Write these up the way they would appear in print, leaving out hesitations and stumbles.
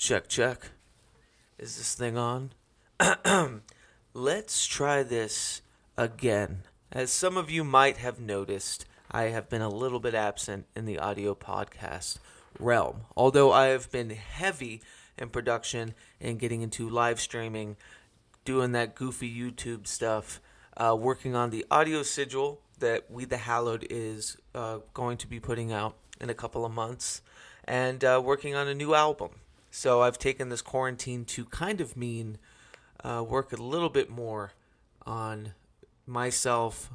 Check, check. Is this thing on? Let's try this again. As some of you might have noticed, I have been a little bit absent in the audio podcast realm. Although I have been heavy in production and getting into live streaming, doing that goofy YouTube stuff, working on the audio sigil that We the Hallowed is going to be putting out in a couple of months, and working on a new album. So I've taken this quarantine to kind of mean work a little bit more on myself,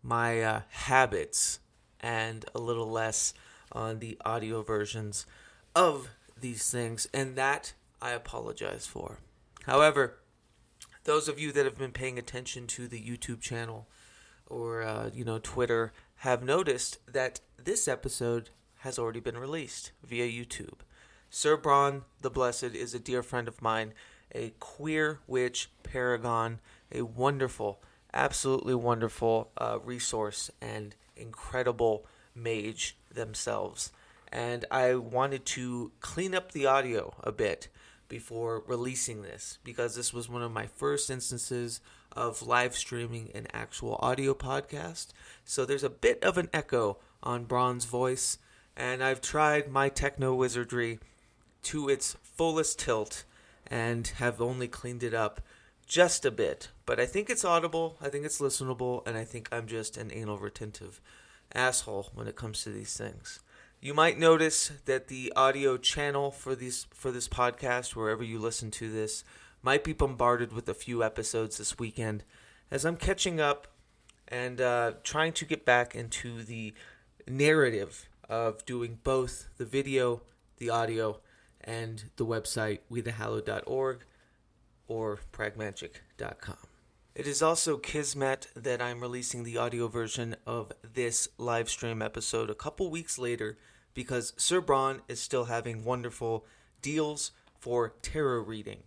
my habits, and a little less on the audio versions of these things, and that I apologize for. However, those of you that have been paying attention to the YouTube channel or Twitter have noticed that this episode has already been released via YouTube. Sir Bran The Blessed is a dear friend of mine, a queer witch paragon, a wonderful, absolutely wonderful resource and incredible mage themselves. And I wanted to clean up the audio a bit before releasing this, because this was one of my first instances of live streaming an actual audio podcast. So there's a bit of an echo on Bran's voice, and I've tried my techno wizardry to its fullest tilt and have only cleaned it up just a bit. But I think it's audible, I think it's listenable, and I think I'm just an anal retentive asshole when it comes to these things. You might notice that the audio channel for this podcast, wherever you listen to this, might be bombarded with a few episodes this weekend, as I'm catching up and trying to get back into the narrative of doing both the video, the audio, and the website wethehallowed.org or pragmagick.com. It is also kismet that I'm releasing the audio version of this live stream episode a couple weeks later, because Sir Bran is still having wonderful deals for tarot reading.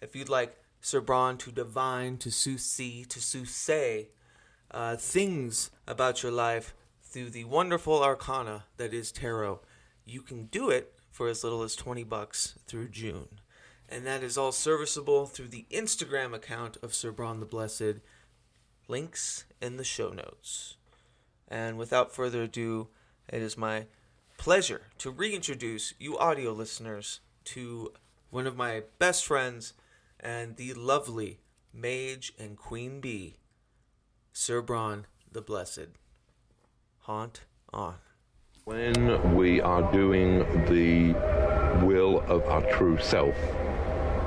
If you'd like Sir Bran to divine, to soothsay, to soothsay things about your life through the wonderful arcana that is tarot, you can do it for as little as $20 through June. And that is all serviceable through the Instagram account of Sir Bran the Blessed. Links in the show notes. And without further ado, it is my pleasure to reintroduce you audio listeners to one of my best friends and the lovely mage and queen bee, Sir Bran the Blessed. Haunt on. When we are doing the will of our true self,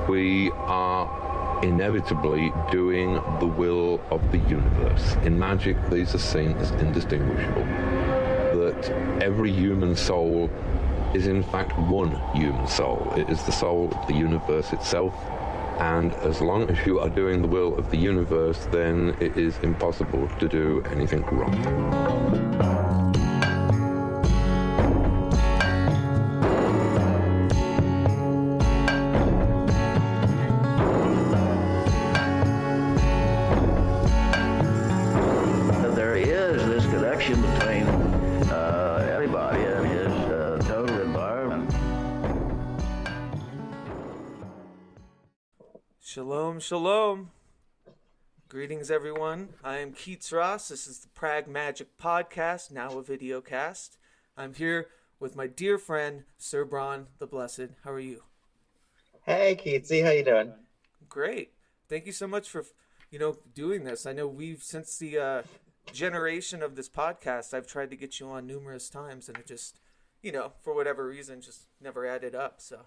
we are inevitably doing the will of the universe. In magic, these are seen as indistinguishable. That every human soul is in fact one human soul. It is the soul of the universe itself. And as long as you are doing the will of the universe, then it is impossible to do anything wrong. Shalom, shalom. Greetings, everyone. I am Keats Ross. This is the PRAGMAGICK podcast, now a video cast. I'm here with my dear friend, Sir Bran the Blessed. How are you? Hey, Keatsy. How you doing? Great. Thank you so much for, doing this. I know since the generation of this podcast, I've tried to get you on numerous times, and it just, for whatever reason, just never added up, so...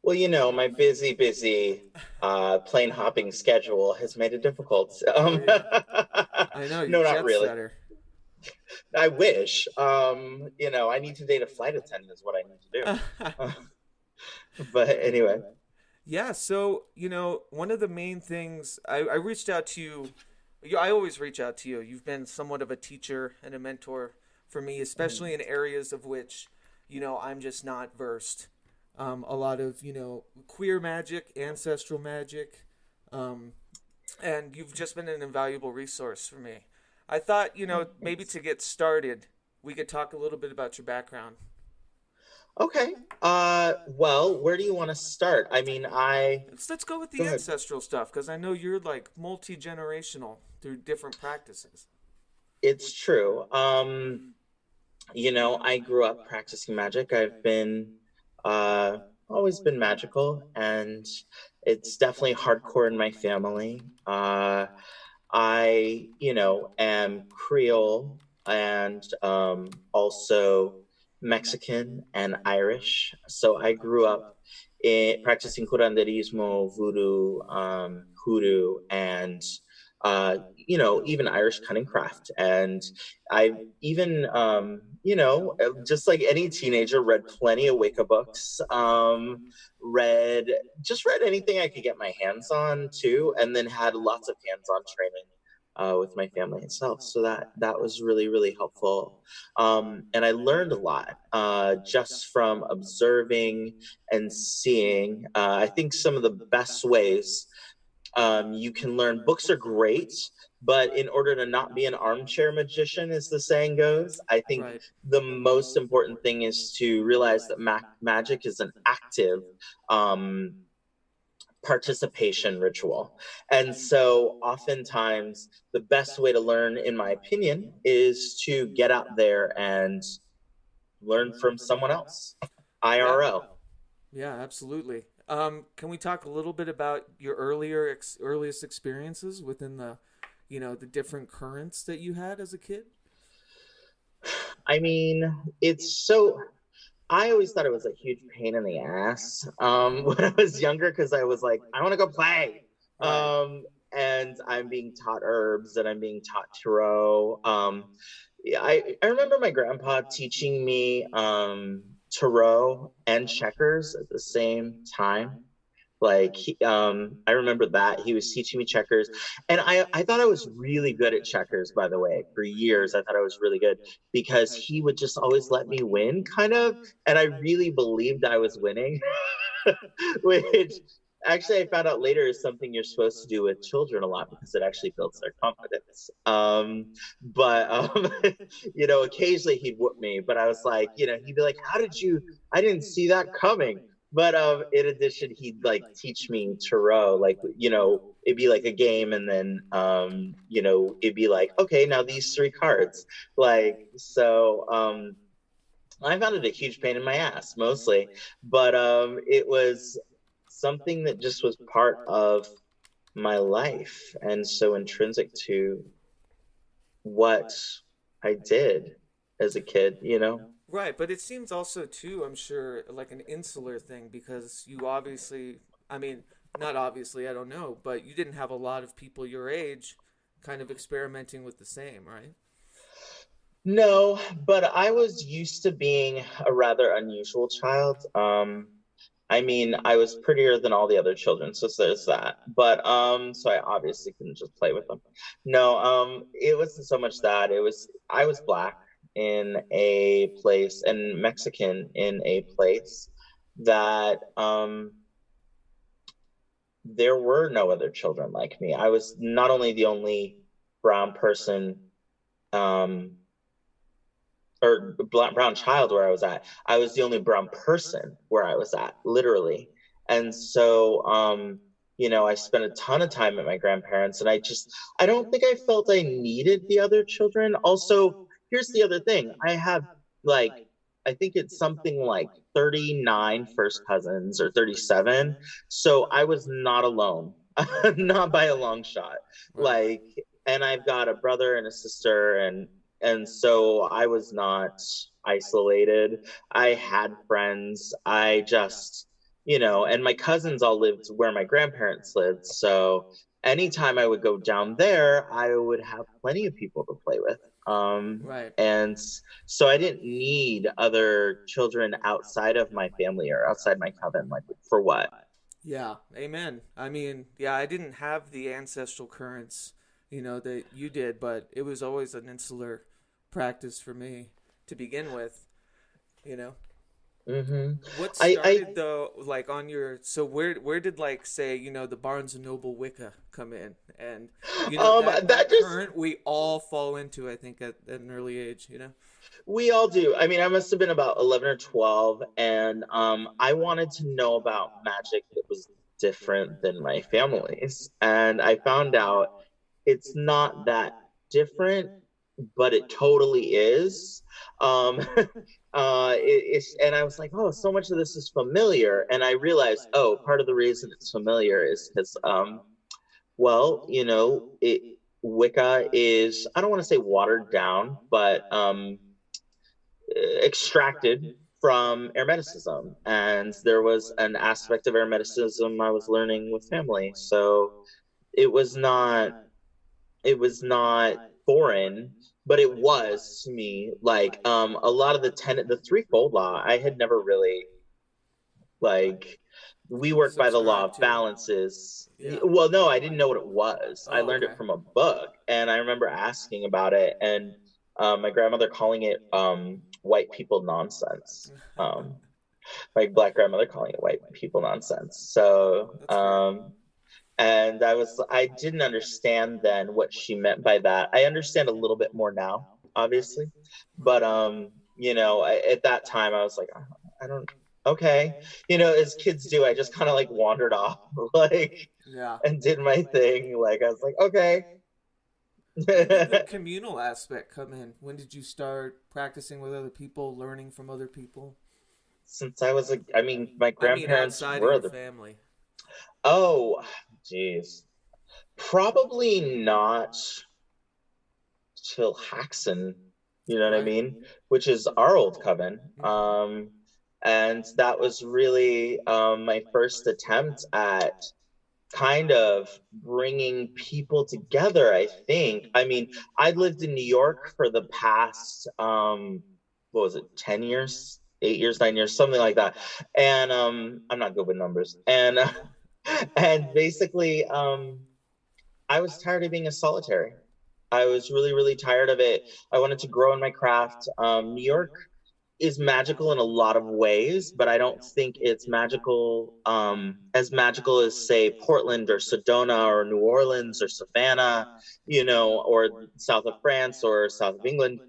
Well, my busy plane hopping schedule has made it difficult. I know. No, not really. Setter. I wish. I need to date a flight attendant is what I need to do. But anyway. Yeah, so, one of the main things, I reached out to you. I always reach out to you. You've been somewhat of a teacher and a mentor for me, especially in areas of which, I'm just not versed. A lot of, queer magic, ancestral magic, and you've just been an invaluable resource for me. I thought, maybe to get started, we could talk a little bit about your background. Okay. Well, where do you want to start? I mean, Let's go with go the ahead. ancestral stuff because I know you're like multi-generational through different practices. It's true. I grew up practicing magic. I've been uh always been magical, and it's definitely hardcore in my family. I am Creole and also Mexican and Irish. So I grew up practicing curanderismo, voodoo, hoodoo, and even Irish cunning craft. And I even, just like any teenager, read plenty of Wicca books. Read read anything I could get my hands on too, and then had lots of hands-on training with my family itself. So that was really really helpful, and I learned a lot just from observing and seeing. I think some of the best ways you can learn. Books are great, but in order to not be an armchair magician, as the saying goes, I think Right. the most important thing is to realize that magic is an active um, participation ritual. And so, oftentimes, the best way to learn, in my opinion, is to get out there and learn from someone else, Yeah. IRL. Yeah, absolutely. Can we talk a little bit about your earliest experiences within the different currents that you had as a kid? I mean, it's so I always thought it was a huge pain in the ass when I was younger because I was like, I want to go play. Right. And I'm being taught herbs and I'm being taught tarot. Yeah, I remember my grandpa teaching me tarot and checkers at the same time. I remember that he was teaching me checkers, and I thought I was really good at checkers. By the way, for years I thought I was really good because he would just always let me win, kind of, and I really believed I was winning, which actually I found out later is something you're supposed to do with children a lot because it actually builds their confidence. But occasionally he'd whoop me, but I was like, he'd be like, "How did you? I didn't see that coming." But in addition, he'd like teach me tarot, like it'd be like a game, and then it'd be like, okay, now these three cards, like so. I found it a huge pain in my ass mostly, but it was something that just was part of my life and so intrinsic to what I did as a kid. Right, but it seems also too, I'm sure, like an insular thing because you obviously, I mean, not obviously, I don't know, but you didn't have a lot of people your age kind of experimenting with the same, right? No, but I was used to being a rather unusual child. I mean, I was prettier than all the other children, so there's that. But so I obviously couldn't just play with them. No, it wasn't so much that. I was black in a place and Mexican in a place that there were no other children like me. I was not only the only brown person um or brown child where I was at. I was the only brown person where I was at, literally. And so, I spent a ton of time at my grandparents, and I don't think I felt I needed the other children. Also, here's the other thing: like, I think it's something like 39 first cousins or 37. So I was not alone, not by a long shot. Right. Like, and I've got a brother and a sister, and so I was not isolated. I had friends. And my cousins all lived where my grandparents lived. So anytime I would go down there, I would have plenty of people to play with. Right. And so I didn't need other children outside of my family or outside my coven. Like, for what? Yeah, amen. I mean, yeah, I didn't have the ancestral currents, that you did, but it was always an insular practice for me to begin with, you know. Mm-hmm. What I started though, like on your, so where did, like, say, the Barnes and Noble Wicca come in, and that that just current we all fall into, I think, at an early age. we all do. I mean, I must have been about 11 or 12, and I wanted to know about magic that was different than my family's, and I found out it's not that different, but it totally is. And I was like, oh, so much of this is familiar, and I realized, oh, part of the reason it's familiar is because, well, it Wicca is, I don't want to say watered down, but extracted from Hermeticism, and there was an aspect of Hermeticism I was learning with family, so it was not it was not foreign, but it was to me like a lot of the threefold law I had never really like. We work by the law Subscribe of to. balances. Yeah. Well, no, I didn't know what it was. I Oh, learned it okay. from a book, and I remember asking about it, and my grandmother calling it white people nonsense. My black grandmother calling it white people nonsense. So That's fair. and I didn't understand then what she meant by that. I understand a little bit more now, obviously, but at that time I was like, I don't, okay, as kids do. I just kind of like wandered off, like, Yeah. and did my thing. Like I was like, okay. When did the communal aspect come in? When did you start practicing with other people, learning from other people? Since I was like, I mean, my I mean, grandparents outside of were your the, family. oh, geez, probably not till Haxon, you know what I Right. mean? Which is our old coven. Mm-hmm. And that was really my first attempt at kind of bringing people together, I think. I mean, I'd lived in New York for the past, what was it, 10 years? 8 years, 9 years, something like that. And I'm not good with numbers. And and basically, I was tired of being a solitary. I was really, really tired of it. I wanted to grow in my craft. New York is magical in a lot of ways, but I don't think it's magical as magical as, say, Portland or Sedona or New Orleans or Savannah, or south of France or south of England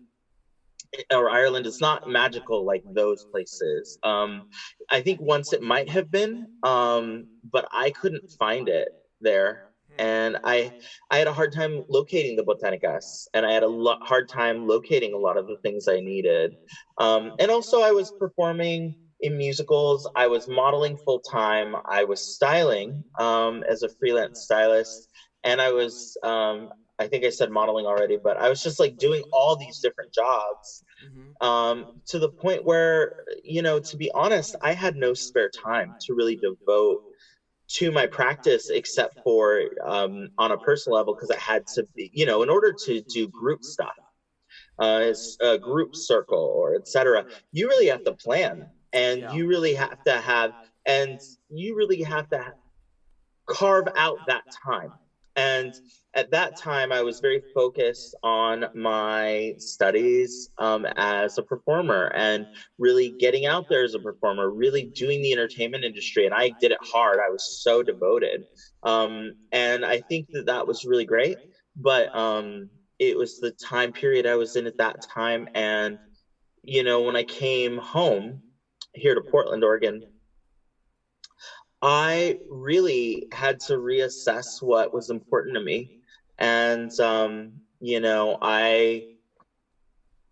or Ireland. It's not magical like those places. I think once it might have been, but I couldn't find it there. And I had a hard time locating the botanicas, and I had a hard time locating a lot of the things I needed. And also, I was performing in musicals. I was modeling full time. I was styling as a freelance stylist, and I think I said modeling already, but I was just like doing all these different jobs Mm-hmm. to the point where, to be honest, I had no spare time to really devote to my practice except for on a personal level, because I had to be, in order to do group stuff, it's a group circle or etc. You really have to plan, and Yeah. you really have to have, and you really have to carve out that time. And at that time, I was very focused on my studies as a performer and really getting out there as a performer, really doing the entertainment industry. And I did it hard. I was so devoted. And I think that that was really great. But it was the time period I was in at that time. And, when I came home here to Portland, Oregon, I really had to reassess what was important to me. And, I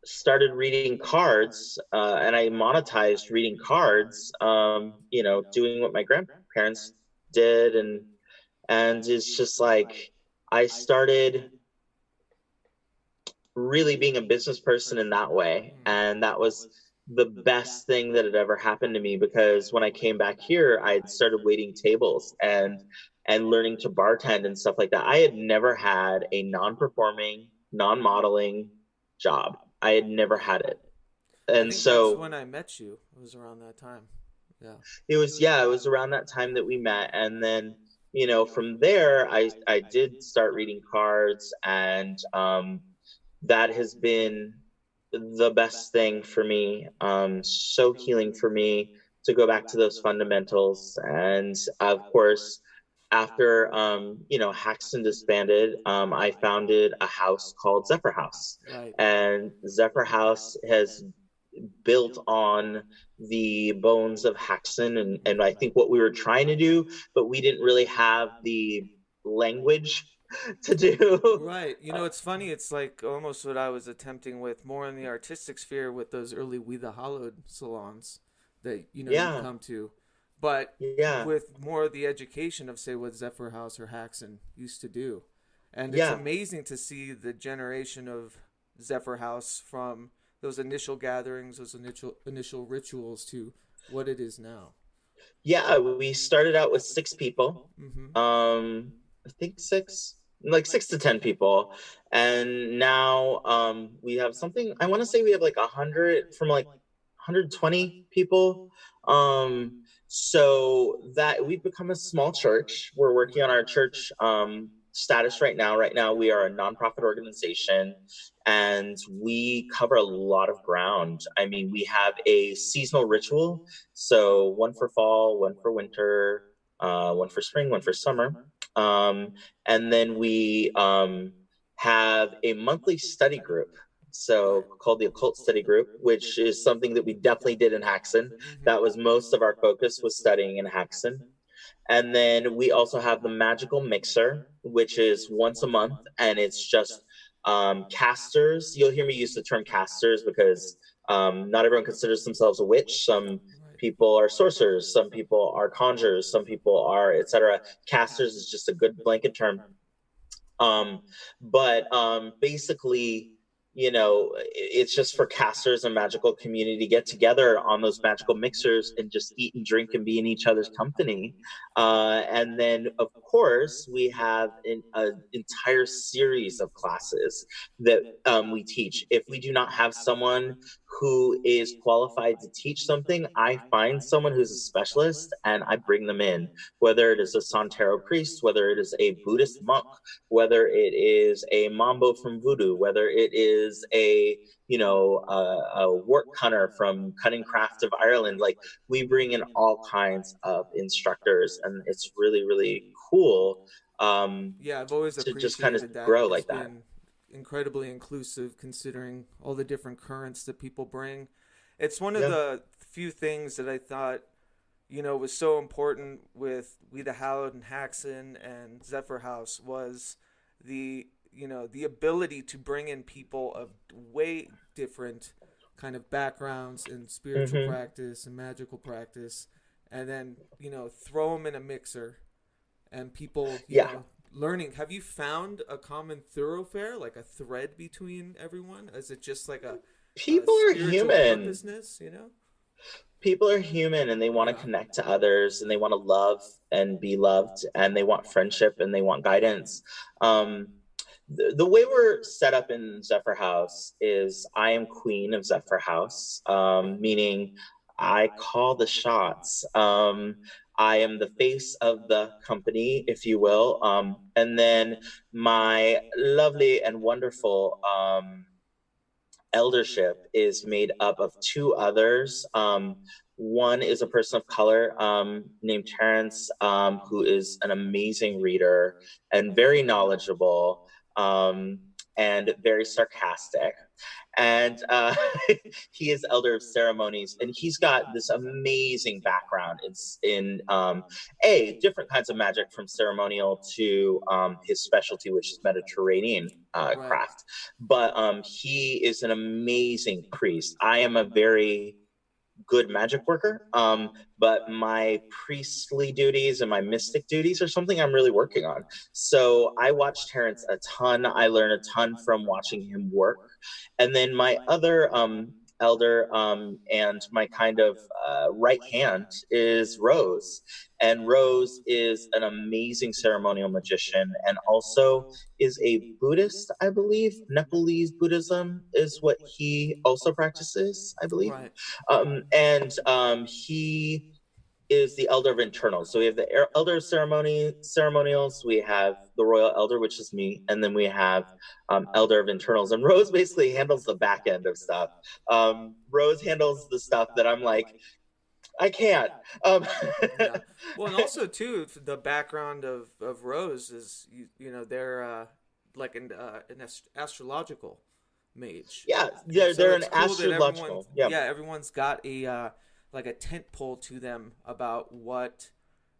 started reading cards and I monetized reading cards, doing what my grandparents did. And it's just like I started really being a business person in that way. And that was the best thing that had ever happened to me, because when I came back here, I had started waiting tables and learning to bartend and stuff like that. I had never had a non-performing, non-modeling job. I had never had it. I And think that's so when I met you. It was around that time. Yeah. it was around that time that we met. And then, from there, I did start reading cards, and that has been the best thing for me. So healing for me to go back to those fundamentals. And of course, after Haxton disbanded, I founded a house called ZephyrHaus. Right. And ZephyrHaus has built on the bones of Haxton, and I think what we were trying to do, but we didn't really have the language to do. Right. You know, it's funny. It's like almost what I was attempting with more in the artistic sphere with those early We the Hollowed salons that, you know, you Yeah, come to. But yeah, with more of the education of, say, what ZephyrHaus or Haxon used to do. And it's yeah. amazing to see the generation of ZephyrHaus from those initial gatherings, those initial rituals to what it is now. Yeah, we started out with 6 people. Mm-hmm. I think like 6 to 10 people. And now we have something, I want to say we have like 100 from like 120 people. So that we've become a small church. We're working on our church status right now. Right now, we are a nonprofit organization and we cover a lot of ground. I mean, we have a seasonal ritual. So one for fall, one for winter, one for spring, one for summer. And then we have a monthly study group, so Right. called the Occult Study Group, which is something that we definitely did in Haxon. Mm-hmm. That was most of our focus was studying in Haxon. And then we also have the Magical Mixer, which is once a month, and it's just casters. You'll hear me use the term casters because not everyone considers themselves a witch. Some Right. people are sorcerers, some people are conjurers, some people are etc. Casters is just a good blanket term. But basically, it's just for casters and magical community to get together on those magical mixers and just eat and drink and be in each other's company. And then, of course, we have an entire series of classes that we teach. If we do not have someone who is qualified to teach something, I find someone who's a specialist and I bring them in, whether it is a Santero priest, whether it is a Buddhist monk, whether it is a mambo from voodoo, whether it is a work hunter from Cutting Craft of Ireland. Like, we bring in all kinds of instructors, and it's really, really cool Yeah, I've always to just kind of appreciated that. grow It's like that. been incredibly inclusive considering all the different currents that people bring. It's one of Yeah. the few things that I thought, you know, was so important with We the Hallowed and Haxon and ZephyrHaus was the, you know, the ability to bring in people of way different kind of backgrounds in spiritual Hmm. practice and magical practice, and then, you know, throw them in a mixer and people, you Yeah. know, learning. Have you found a common thoroughfare, like a thread between everyone? Is it just like a People are spiritual human. purposeness, you know? People are human and they want to Yeah. connect to others and they want to love and be loved and they want friendship and they want guidance. Um, the way we're set up in ZephyrHaus is I am queen of ZephyrHaus, meaning I call the shots. I am the face of the company, if you will. And then my lovely and wonderful eldership is made up of 2 others. One is a person of color named Terrence, who is an amazing reader and very knowledgeable and very sarcastic. And he is elder of ceremonies, and he's got this amazing background. It's in different kinds of magic, from ceremonial to his specialty, which is Mediterranean Right. craft. But he is an amazing priest. I am a very good magic worker, but my priestly duties and my mystic duties are something I'm really working on. So I watch Terrence a ton. I learn a ton from watching him work. And then my other elder and my kind of right hand is Rose. And Rose is an amazing ceremonial magician and also is a Buddhist, I believe. Nepalese Buddhism is what he also practices, I believe. Right. And he is the Elder of Internals. So we have the Elder Ceremonials, we have the Royal Elder, which is me, and then we have Elder of Internals. And Rose basically handles the back end of stuff. Rose handles the stuff that I'm like, I can't. Yeah. Well, and also too, the background of Rose is they're like an astrological mage. Yeah, So they're an it's cool that astrological. everyone's got a like a tent pole to them about what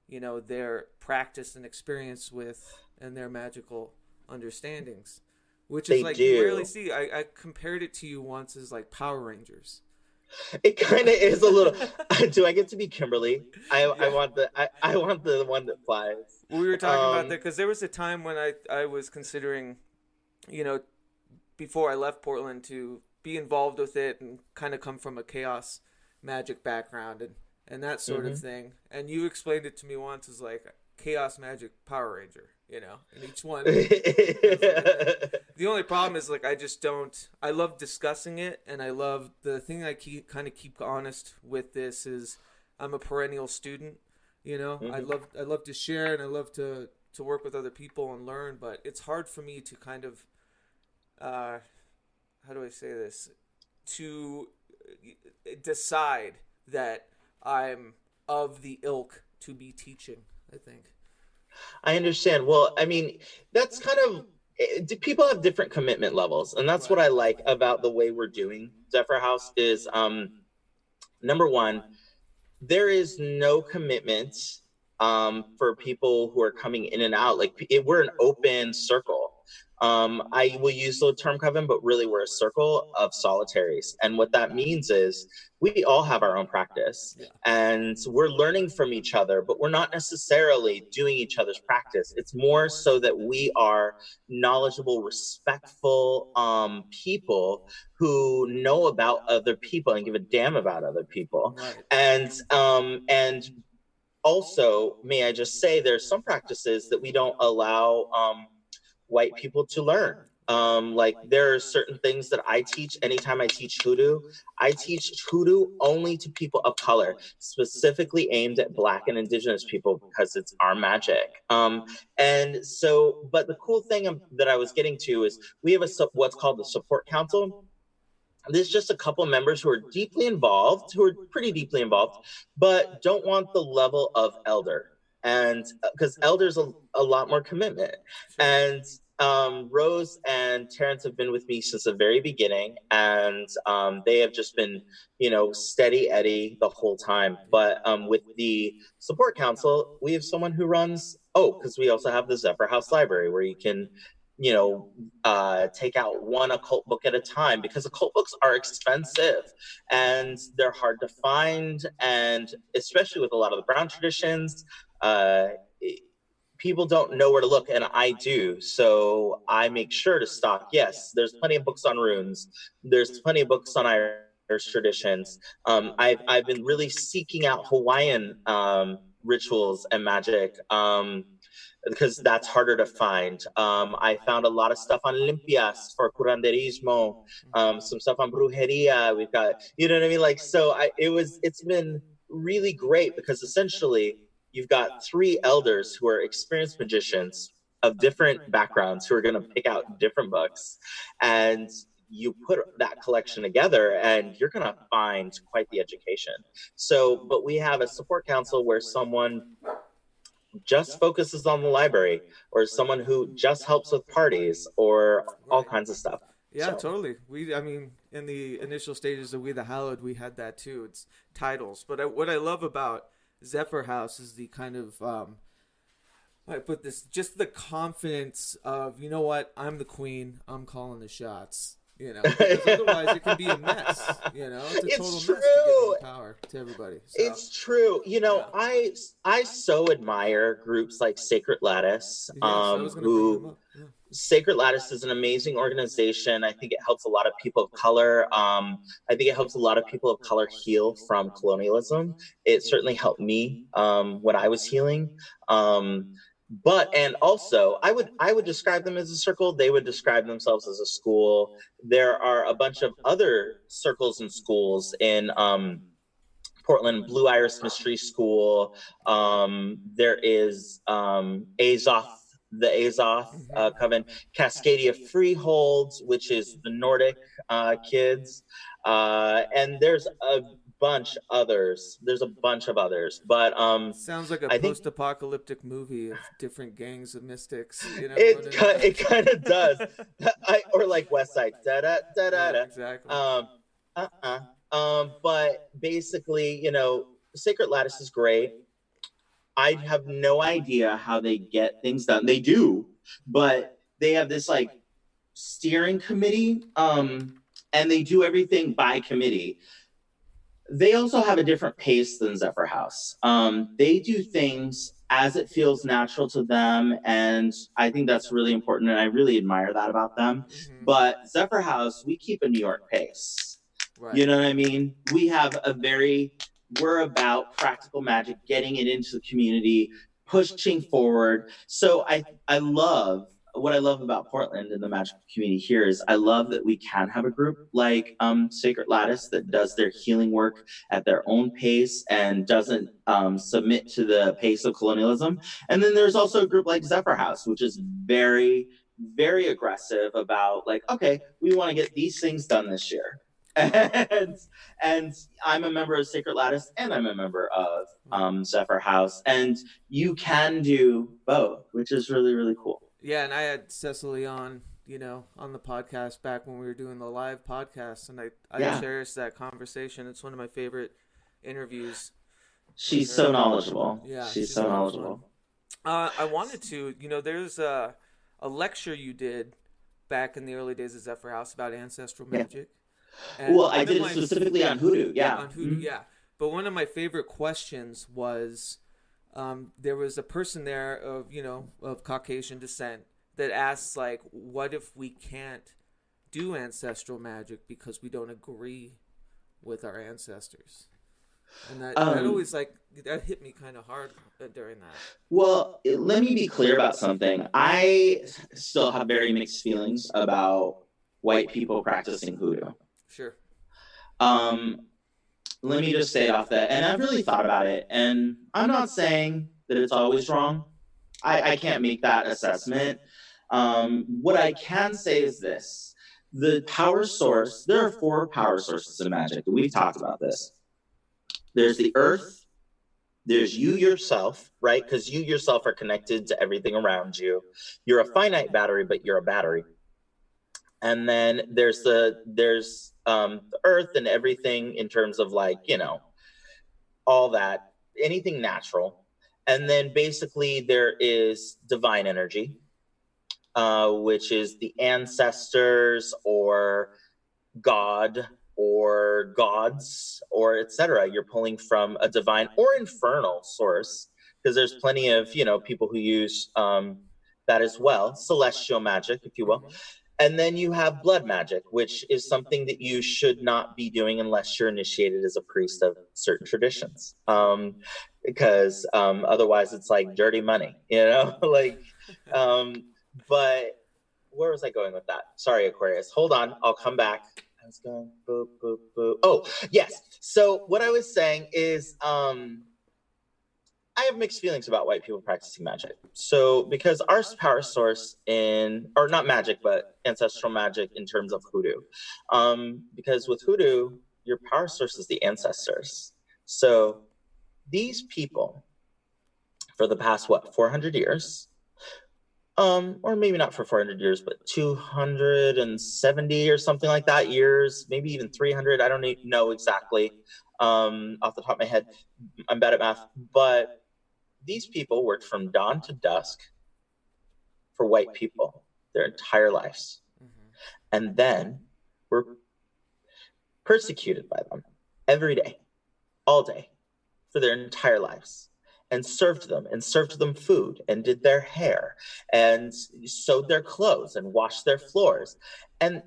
their practice and experience with and their magical understandings, which is like you rarely see. I compared it to you once as like Power Rangers. It kind of is a little. Do I get to be Kimberly? I want the one that flies. We were talking about that because there was a time when I was considering, before I left Portland, to be involved with it and kind of come from a chaos magic background and that sort of thing. And you explained it to me once as like chaos magic Power Ranger, and each one. The only problem is like I love discussing it, and I love the thing I keep honest with this is I'm a perennial student. I love to share, and I love to work with other people and learn, but it's hard for me to kind of how do I say this, to decide that I'm of the ilk to be teaching, I think. I understand. Well, I mean, that's kind of, people have different commitment levels, and that's what I like about the way we're doing ZephyrHaus is, number one, there is no commitment for people who are coming in and out. Like, we're an open circle. I will use the term coven, but really we're a circle of solitaries. And what that means is we all have our own practice, and we're learning from each other, but we're not necessarily doing each other's practice. It's more so that we are knowledgeable, respectful people who know about other people and give a damn about other people. And also, may I just say, there's some practices that we don't allow white people to learn. Like, there are certain things that I teach. Anytime I teach Hoodoo, I teach Hoodoo only to people of color, specifically aimed at Black and Indigenous people, because it's our magic. And so, but the cool thing that I was getting to is we have what's called the support council. There's just a couple members who are deeply involved, who are pretty deeply involved, but don't want the level of elder. And because elder's a lot more commitment. And Rose and Terrence have been with me since the very beginning, and they have just been, steady Eddie the whole time. But with the support council, we have someone who runs, because we also have the ZephyrHaus library where you can, take out one occult book at a time, because occult books are expensive and they're hard to find. And especially with a lot of the Brown traditions, people don't know where to look, and I do. So I make sure to stock. Yes, there's plenty of books on runes. There's plenty of books on Irish traditions. I've been really seeking out Hawaiian rituals and magic, because that's harder to find. I found a lot of stuff on limpias for curanderismo, some stuff on brujeria. We've got, you know what I mean? Like, so it's been really great, because essentially you've got three elders who are experienced magicians of different backgrounds who are going to pick out different books, and you put that collection together and you're going to find quite the education. So, but we have a support council where someone just focuses on the library, or someone who just helps with parties, or all kinds of stuff. Yeah, totally. In the initial stages of We the Hallowed, we had that too. It's titles. But what I love about ZephyrHaus is the kind of, I put this, just the confidence of, you know what, I'm the queen, I'm calling the shots. Because otherwise it can be a mess. It's a total mess to give power to everybody. So, it's true. I so admire groups like Sacred Lattice, Sacred Lattice is an amazing organization. I think it helps a lot of people of color. I think it helps a lot of people of color heal from colonialism. It certainly helped me when I was healing. And also, I would describe them as a circle. They would describe themselves as a school. There are a bunch of other circles and schools in Portland Blue Iris Mystery School. There is Azoth, the Azoth coven, Cascadia Freeholds, which is the Nordic kids, and there's a bunch others. There's a bunch of others, but sounds like a post-apocalyptic movie of different gangs of mystics. You know, it kind of does, or like West Side. Exactly. But basically, you know, Sacred Lattice is great. I have no idea how they get things done. They do, but they have this like steering committee, and they do everything by committee. They also have a different pace than ZephyrHaus. They do things as it feels natural to them, and I think that's really important, and I really admire that about them. But ZephyrHaus, we keep a New York pace. Right. You know what I mean? We have we're about practical magic, getting it into the community, pushing forward. So what I love about Portland and the magic community here is I love that we can have a group like Sacred Lattice that does their healing work at their own pace and doesn't submit to the pace of colonialism. And then there's also a group like ZephyrHaus, which is very, very aggressive about like, okay, we want to get these things done this year. And I'm a member of Sacred Lattice and I'm a member of ZephyrHaus, and you can do both, which is really, really cool. Yeah, and I had Cecily on, you know, on the podcast back when we were doing the live podcast, and I cherish that conversation. It's one of my favorite interviews. She's so knowledgeable. Yeah, she's so knowledgeable. I wanted to, you know, there's a lecture you did back in the early days of ZephyrHaus about ancestral magic. And well, I did it specifically on Hoodoo, on Hoodoo, But one of my favorite questions was, there was a person there of Caucasian descent that asks, like, what if we can't do ancestral magic because we don't agree with our ancestors? And that always, like, that hit me kind of hard during that. Well, let me be clear about something. I still have very mixed feelings about white people practicing Hoodoo. Sure. Let me just say it off that. And I've really thought about it. And I'm not saying that it's always wrong. I can't make that assessment. What I can say is this. The power source, there are 4 power sources in magic. We've talked about this. There's the earth. There's you yourself, right? Because you yourself are connected to everything around you. You're a finite battery, but you're a battery. And then there's the earth and everything in terms of, like, you know, all that, anything natural. And then basically there is divine energy, which is the ancestors or God or gods or etc. You're pulling from a divine or infernal source, because there's plenty of, you know, people who use that as well, celestial magic, if you will. And then you have blood magic, which is something that you should not be doing unless you're initiated as a priest of certain traditions. Because otherwise it's like dirty money, you know? Like, but where was I going with that? Sorry, Aquarius. Hold on, I'll come back. I was going, boop, boop, boop. Oh, yes. So what I was saying is, I have mixed feelings about white people practicing magic. So because our power source or not magic, but ancestral magic in terms of Hoodoo. Because with Hoodoo, your power source is the ancestors. So these people, for the past, 400 years, or maybe not for 400 years, but 270 or something like that years, maybe even 300. I don't know exactly off the top of my head. I'm bad at math. But these people worked from dawn to dusk for white people their entire lives. And then were persecuted by them every day, all day, for their entire lives. And served them food, and did their hair, and sewed their clothes, and washed their floors. And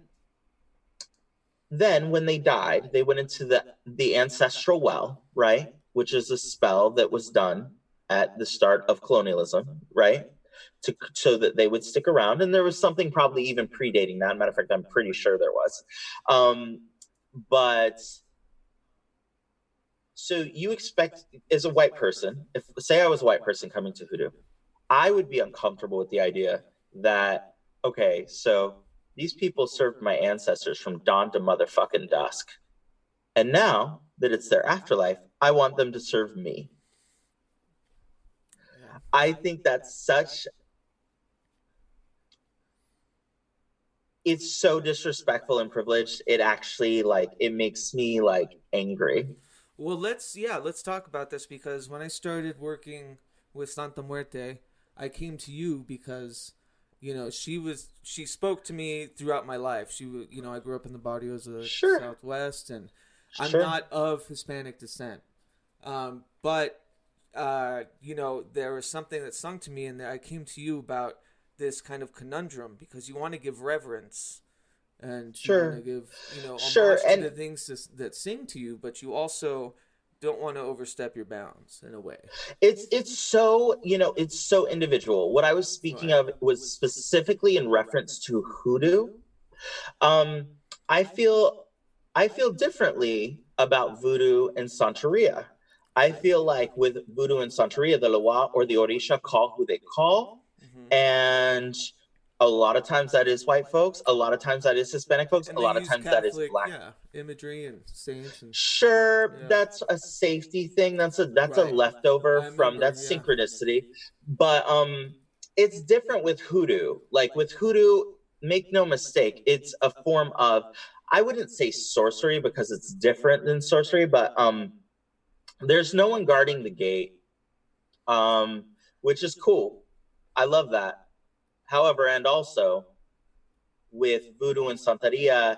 then when they died, they went into the ancestral well, right? Which is a spell that was done at the start of colonialism, right? So that they would stick around. And there was something probably even predating that. Matter of fact, I'm pretty sure there was. But So you expect, as a white person, if say I was a white person coming to Hoodoo, I would be uncomfortable with the idea that, okay, so these people served my ancestors from dawn to motherfucking dusk. And now that it's their afterlife, I want them to serve me. Yeah. I think that's such, it's so disrespectful and privileged. It actually, like, it makes me, like, angry. Well, let's talk about this, because when I started working with Santa Muerte, I came to you because, you know, she spoke to me throughout my life. You know, I grew up in the barrios of the Sure. Southwest, and I'm Sure. not of Hispanic descent. But you know, there was something that sung to me, and I came to you about this kind of conundrum, because you want to give reverence and you Sure. want to give, you know, Sure, homage to and the things that sing to you, but you also don't want to overstep your bounds in a way. it's so, you know, it's so individual. What I was speaking Right. of was specifically in reference to Hoodoo. Um, I feel differently about Voodoo and Santeria. I feel like with Voodoo and Santeria, the Loa or the Orisha call who they call, Hmm. and a lot of times that is white folks, a lot of times that is Hispanic folks, And a they lot of use times that is Catholic, Black. yeah, imagery and saints and Sure, yeah. that's a safety thing. That's a Right. leftover I from, remember, that's yeah. synchronicity. But it's different with Hoodoo. Like with Hoodoo, make no mistake, it's a form of, I wouldn't say sorcery because it's different than sorcery, but there's no one guarding the gate. Which is cool. I love that. However, and also with Voodoo and Santeria,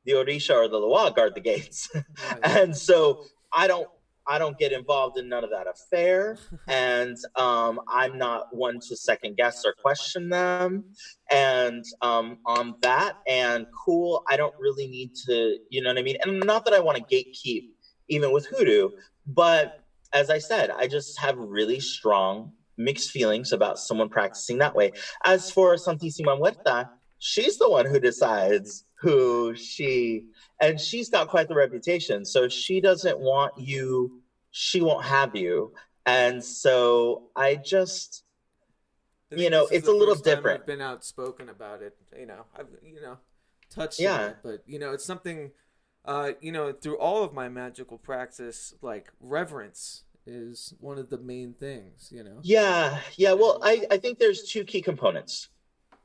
the Orisha or the Loa guard the gates. Right. And so I don't get involved in none of that affair. And I'm not one to second guess or question them. And on that, and cool, I don't really need to, you know what I mean? And not that I want to gatekeep even with Hoodoo, but as I said, I just have really strong mixed feelings about someone practicing that way. As for Santísima Muerta, she's the one who decides who and she's got quite the reputation. So she doesn't want you, she won't have you. And so I just, I you think know, this is it's the a little first time different. I've been outspoken about it. You know, I've touched on Yeah. it, but you know, it's something. You know, through all of my magical practice, like reverence is one of the main things. You know. Yeah. Yeah. Well, I think there's two key components: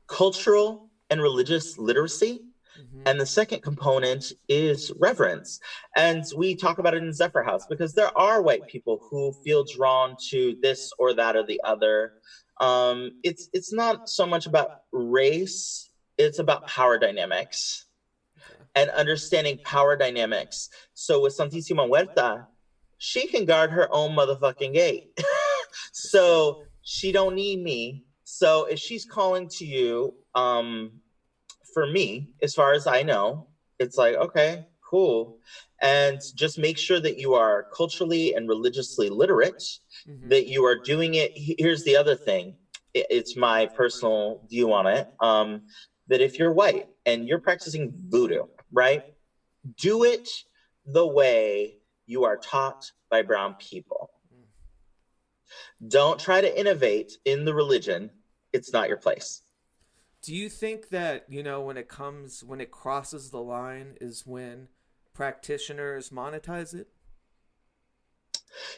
cultural and religious literacy. Mm-hmm. And the second component is reverence. And we talk about it in ZephyrHaus because there are white people who feel drawn to this or that or the other. It's not so much about race, it's about power dynamics. Okay. And understanding power dynamics. So with Santísima Huerta, she can guard her own motherfucking gate. So she don't need me. So if she's calling to you, for me, as far as I know, it's like, okay, cool. And just make sure that you are culturally and religiously literate, Mm-hmm. that you are doing it. Here's the other thing. It's my personal view on it. That if you're white and you're practicing voodoo, right? Do it the way you are taught by brown people. Don't try to innovate in the religion. It's not your place. Do you think that, you know, when it crosses the line is when practitioners monetize it?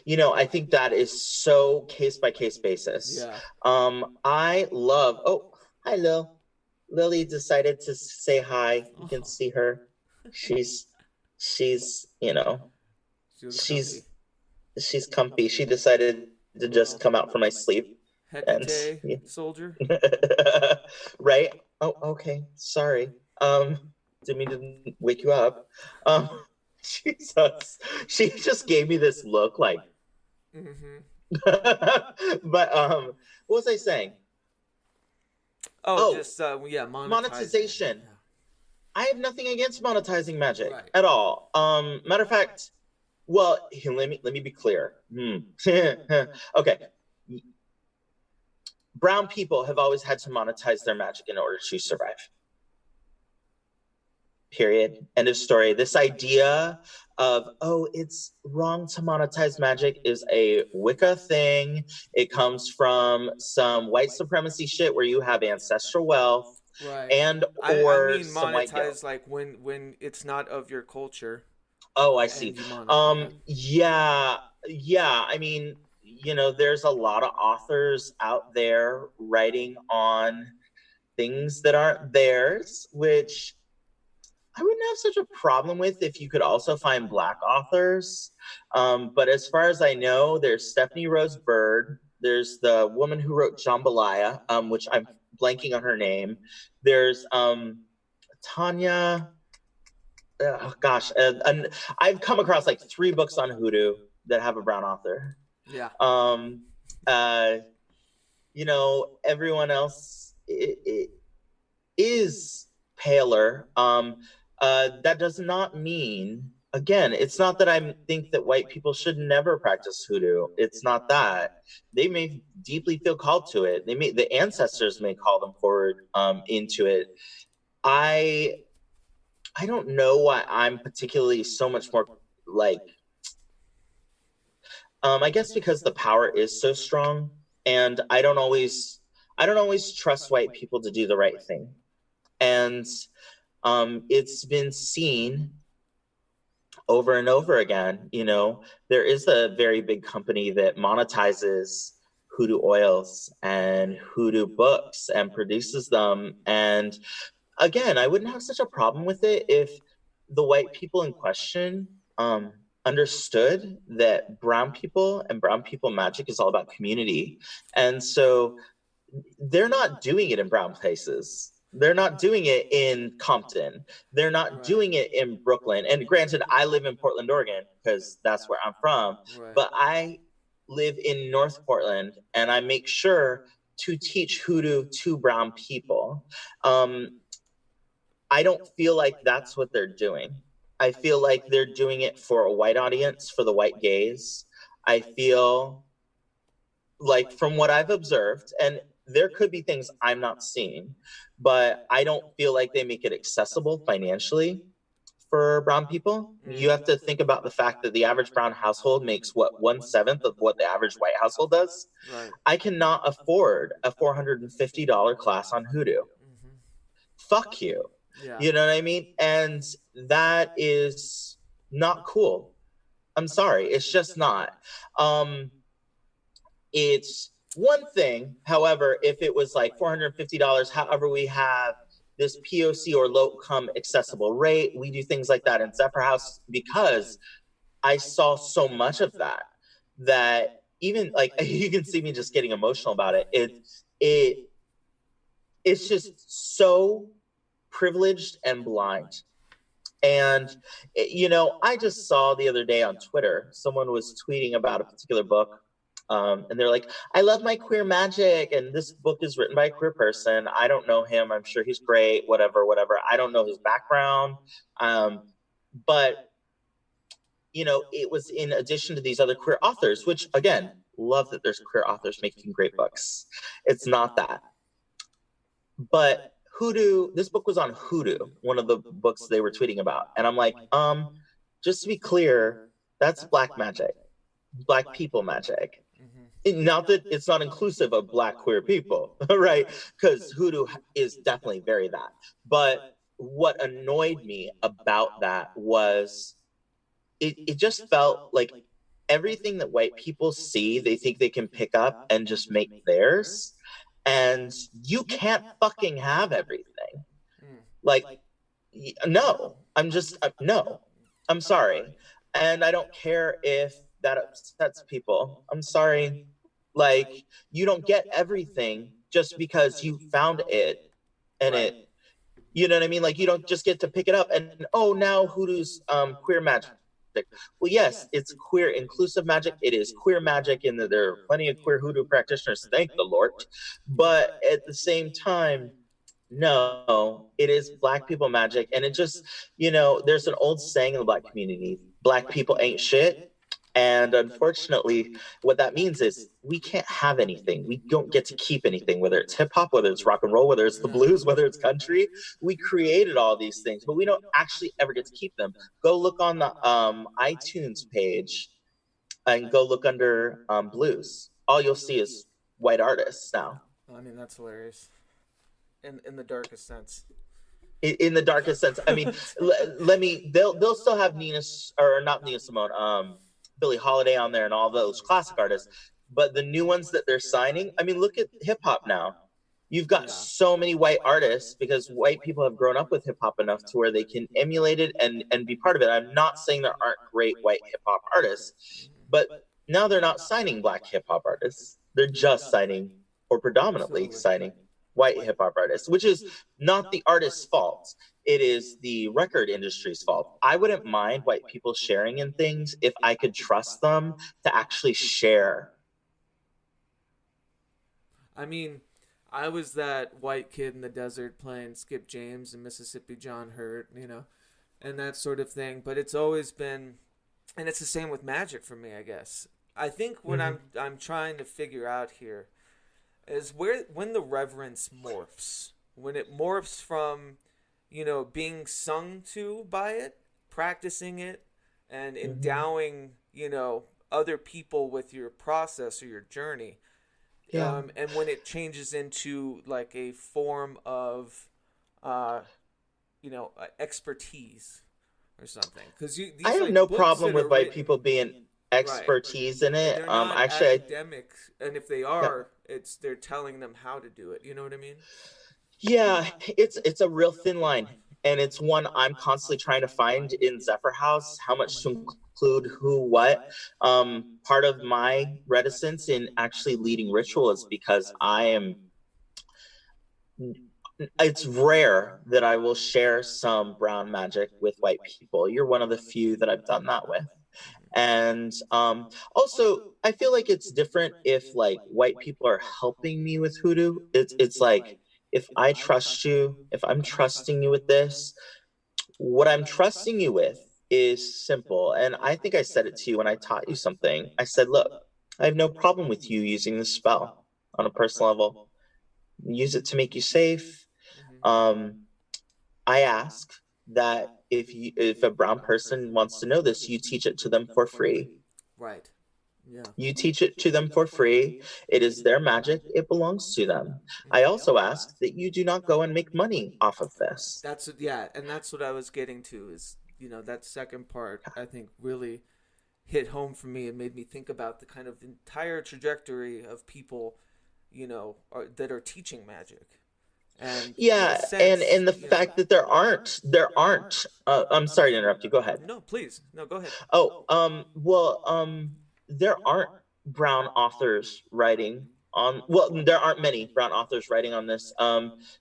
You know, I think that is so case by case basis. Yeah. I love, oh, hi Lil. Lily decided to say hi. You can see her. She's you know, she's comfy. She decided to just come out from my sleep. Hecate Yeah. soldier. Right? Oh, okay. Sorry. Didn't mean to wake you up. Jesus. She just gave me this look like. Mm-hmm. But what was I saying? Just yeah, monetization. Yeah. I have nothing against monetizing magic Right. at all. Matter of fact, well, let me be clear. Okay. Brown people have always had to monetize their magic in order to survive. period. End of story. This idea of, oh, it's wrong to monetize magic is a Wicca thing. It comes from some white supremacy shit where you have ancestral wealth, Right. and I or mean some white guilt. monetize like when it's not of your culture. Oh, I see. And you monetize. Yeah. I mean, there's a lot of authors out there writing on things that aren't theirs, which I wouldn't have such a problem with if you could also find Black authors. But as far as I know, there's Stephanie Rose Bird. There's the woman who wrote Jambalaya, which I'm blanking on her name. There's Tanya. Oh gosh, and I've come across like 3 books on Hoodoo that have a brown author. Yeah. Everyone else is paler. That does not mean, again, it's not that I think that white people should never practice Hoodoo. It's not that. They may deeply feel called to it. The ancestors may call them forward into it. I don't know why I'm particularly so much more like, I guess because the power is so strong, and I don't always trust white people to do the right thing. And it's been seen over and over again. There is a very big company that monetizes Hoodoo oils and Hoodoo books and produces them. And again, I wouldn't have such a problem with it if the white people in question understood that brown people and brown people magic is all about community. And so they're not doing it in brown places. They're not doing it in Compton. They're not doing it in Brooklyn. And granted, I live in Portland, Oregon, because that's where I'm from. Right. But I live in North Portland, and I make sure to teach Hoodoo to brown people. I don't feel like that's what they're doing. I feel like they're doing it for a white audience, for the white gaze. I feel like, from what I've observed, and there could be things I'm not seeing, but I don't feel like they make it accessible financially for brown people. You have to think about the fact that the average brown household makes 1/7 of what the average white household does. Right. I cannot afford a $450 class on Hoodoo. Fuck you. Yeah. You know what I mean? And that is not cool. I'm sorry. It's just not. It's one thing, however, if it was like $450, however, we have this POC or low-income accessible rate. We do things like that in ZephyrHaus because I saw so much of that even like, you can see me just getting emotional about it. It's just so privileged and blind. And, I just saw the other day on Twitter, someone was tweeting about a particular book. And they're like, I love my queer magic. And this book is written by a queer person. I don't know him. I'm sure he's great, whatever. I don't know his background. But, it was in addition to these other queer authors, which, again, love that there's queer authors making great books. It's not that. But Hoodoo, this book was on Hoodoo, one of the books they were tweeting about. And I'm like, just to be clear, that's Black magic, Black people magic. Not that it's not inclusive of Black queer people, right? Because Hoodoo is definitely very that. But what annoyed me about that was it just felt like everything that white people see, they think they can pick up and just make theirs. And you can't fucking have everything. Like, no, no, I'm sorry. And I don't care if that upsets people. I'm sorry. Like, you don't get everything just because you found it and it, you know what I mean? Like, you don't just get to pick it up and, oh, now Hoodoo's queer magic. Well, yes, it's queer inclusive magic. It is queer magic in that there are plenty of queer Hoodoo practitioners, thank the Lord. But at the same time, no, it is Black people magic. And it just, there's an old saying in the Black community, Black people ain't shit. And unfortunately, what that means is we can't have anything. We don't get to keep anything, whether it's hip hop, whether it's rock and roll, whether it's the blues, whether it's country. We created all these things, but we don't actually ever get to keep them. Go look on the iTunes page and go look under blues. All you'll see is white artists now. I mean, that's hilarious. In the darkest sense. In the darkest sense. I mean, they'll still have Nina, or not Nina Simone, Billie Holiday on there and all those classic artists. But the new ones that they're signing, I mean, look at hip hop now. You've got so many white artists because white people have grown up with hip hop enough to where they can emulate it and be part of it. I'm not saying there aren't great white hip hop artists, but now they're not signing black hip hop artists. They're just signing, or predominantly signing, white hip hop artists, which is not the artist's fault. It is the record industry's fault. I wouldn't mind white people sharing in things if I could trust them to actually share. I mean, I was that white kid in the desert playing Skip James and Mississippi John Hurt, you know, and that sort of thing. But it's always been, and it's the same with magic for me, I guess. I think what I'm trying to figure out here is when the reverence morphs, when it morphs from, you know, being sung to by it, practicing it, and endowing, you know, other people with your process or your journey. And when it changes into like a form of, you know, expertise or something. Because I have no problem with white people being expertise in it. They're not actually, academic, and if they are, they're telling them how to do it. You know what I mean? Yeah, it's a real thin line, and it's one I'm constantly trying to find in ZephyrHaus, how much to include who, what. Part of my reticence in actually leading ritual is because it's rare that I will share some brown magic with white people. You're one of the few that I've done that with. And also, I feel like it's different if like white people are helping me with hoodoo. It's like, if I trust you, if I'm trusting you with this, what I'm trusting you with is simple. And I think I said it to you when I taught you something. I said, look, I have no problem with you using this spell on a personal level. Use it to make you safe. I ask that if a brown person wants to know this, you teach it to them for free. Right. Yeah. You teach it to them for free. It is their magic. It belongs to them. I also ask that you do not go and make money off of this. And that's what I was getting to is, you know, that second part I think really hit home for me and made me think about the kind of entire trajectory of people, you know, that are teaching magic. And and the fact that there aren't I'm sorry to interrupt you. Go ahead. No, please. No, go ahead. There aren't brown authors writing on, there aren't many brown authors writing on this.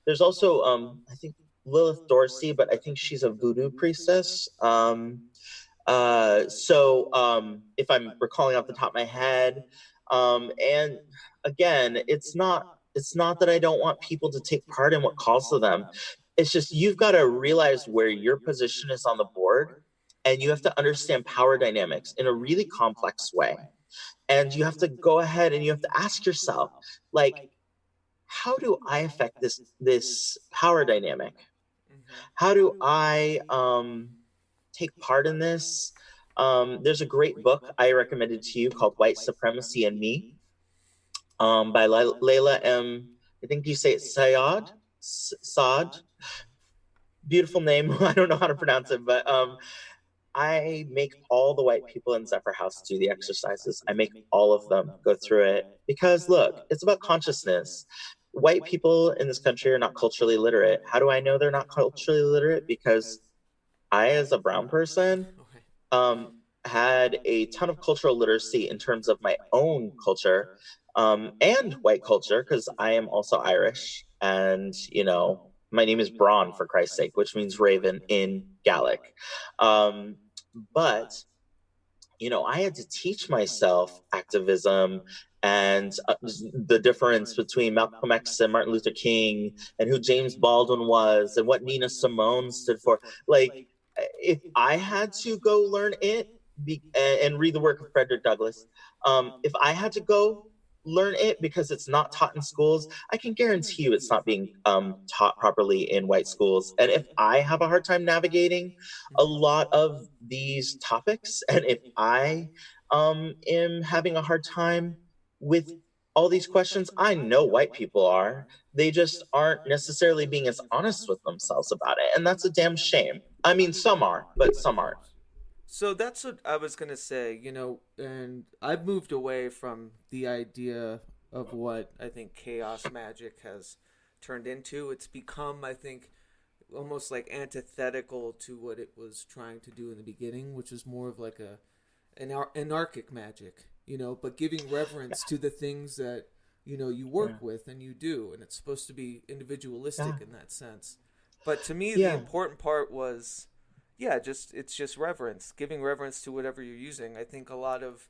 There's also I think Lilith Dorsey, but I think she's a voodoo priestess. If I'm recalling off the top of my head, and again, it's not that I don't want people to take part in what calls to them. It's just you've got to realize where your position is on the board, and you have to understand power dynamics in a really complex way. And you have to go ahead and you have to ask yourself, like, how do I affect this power dynamic? How do I take part in this? There's a great book I recommended to you called White Supremacy and Me, by Layla M. I think you say it's Saad. Beautiful name. I don't know how to pronounce it, but I make all the white people in ZephyrHaus do the exercises. I make all of them go through it because, look, it's about consciousness. White people in this country are not culturally literate. How do I know they're not culturally literate? Because I, as a brown person, had a ton of cultural literacy in terms of my own culture and white culture, because I am also Irish. And, you know, my name is Bran, for Christ's sake, which means raven in Gaelic. But, you know, I had to teach myself activism and the difference between Malcolm X and Martin Luther King and who James Baldwin was and what Nina Simone stood for. Like, if I had to go learn it, and read the work of Frederick Douglass. If I had to go learn it because it's not taught in schools, I can guarantee you it's not being taught properly in white schools. And if I have a hard time navigating a lot of these topics, and if I am having a hard time with all these questions, I know white people are. They just aren't necessarily being as honest with themselves about it. And that's a damn shame. I mean, some are, but some aren't. So that's what I was going to say, and I've moved away from the idea of what I think chaos magic has turned into. It's become, I think, almost like antithetical to what it was trying to do in the beginning, which is more of like an anarchic magic, but giving reverence to the things that, you work with and you do. And it's supposed to be individualistic in that sense. But to me, the important part was... it's just reverence, giving reverence to whatever you're using. I think a lot of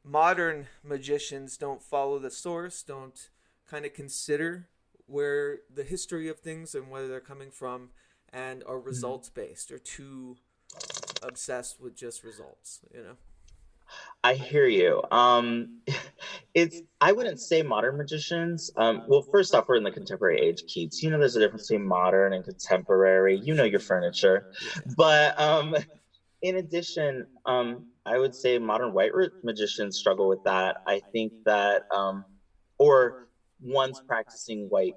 modern magicians don't follow the source, don't kind of consider where the history of things and where they're coming from, and are results based or too obsessed with just results, I hear you. I wouldn't say modern magicians. Well, first off, we're in the contemporary age, Keats. There's a difference between modern and contemporary. Your furniture. Yeah. But in addition, I would say modern white magicians struggle with that. I think that, or ones practicing white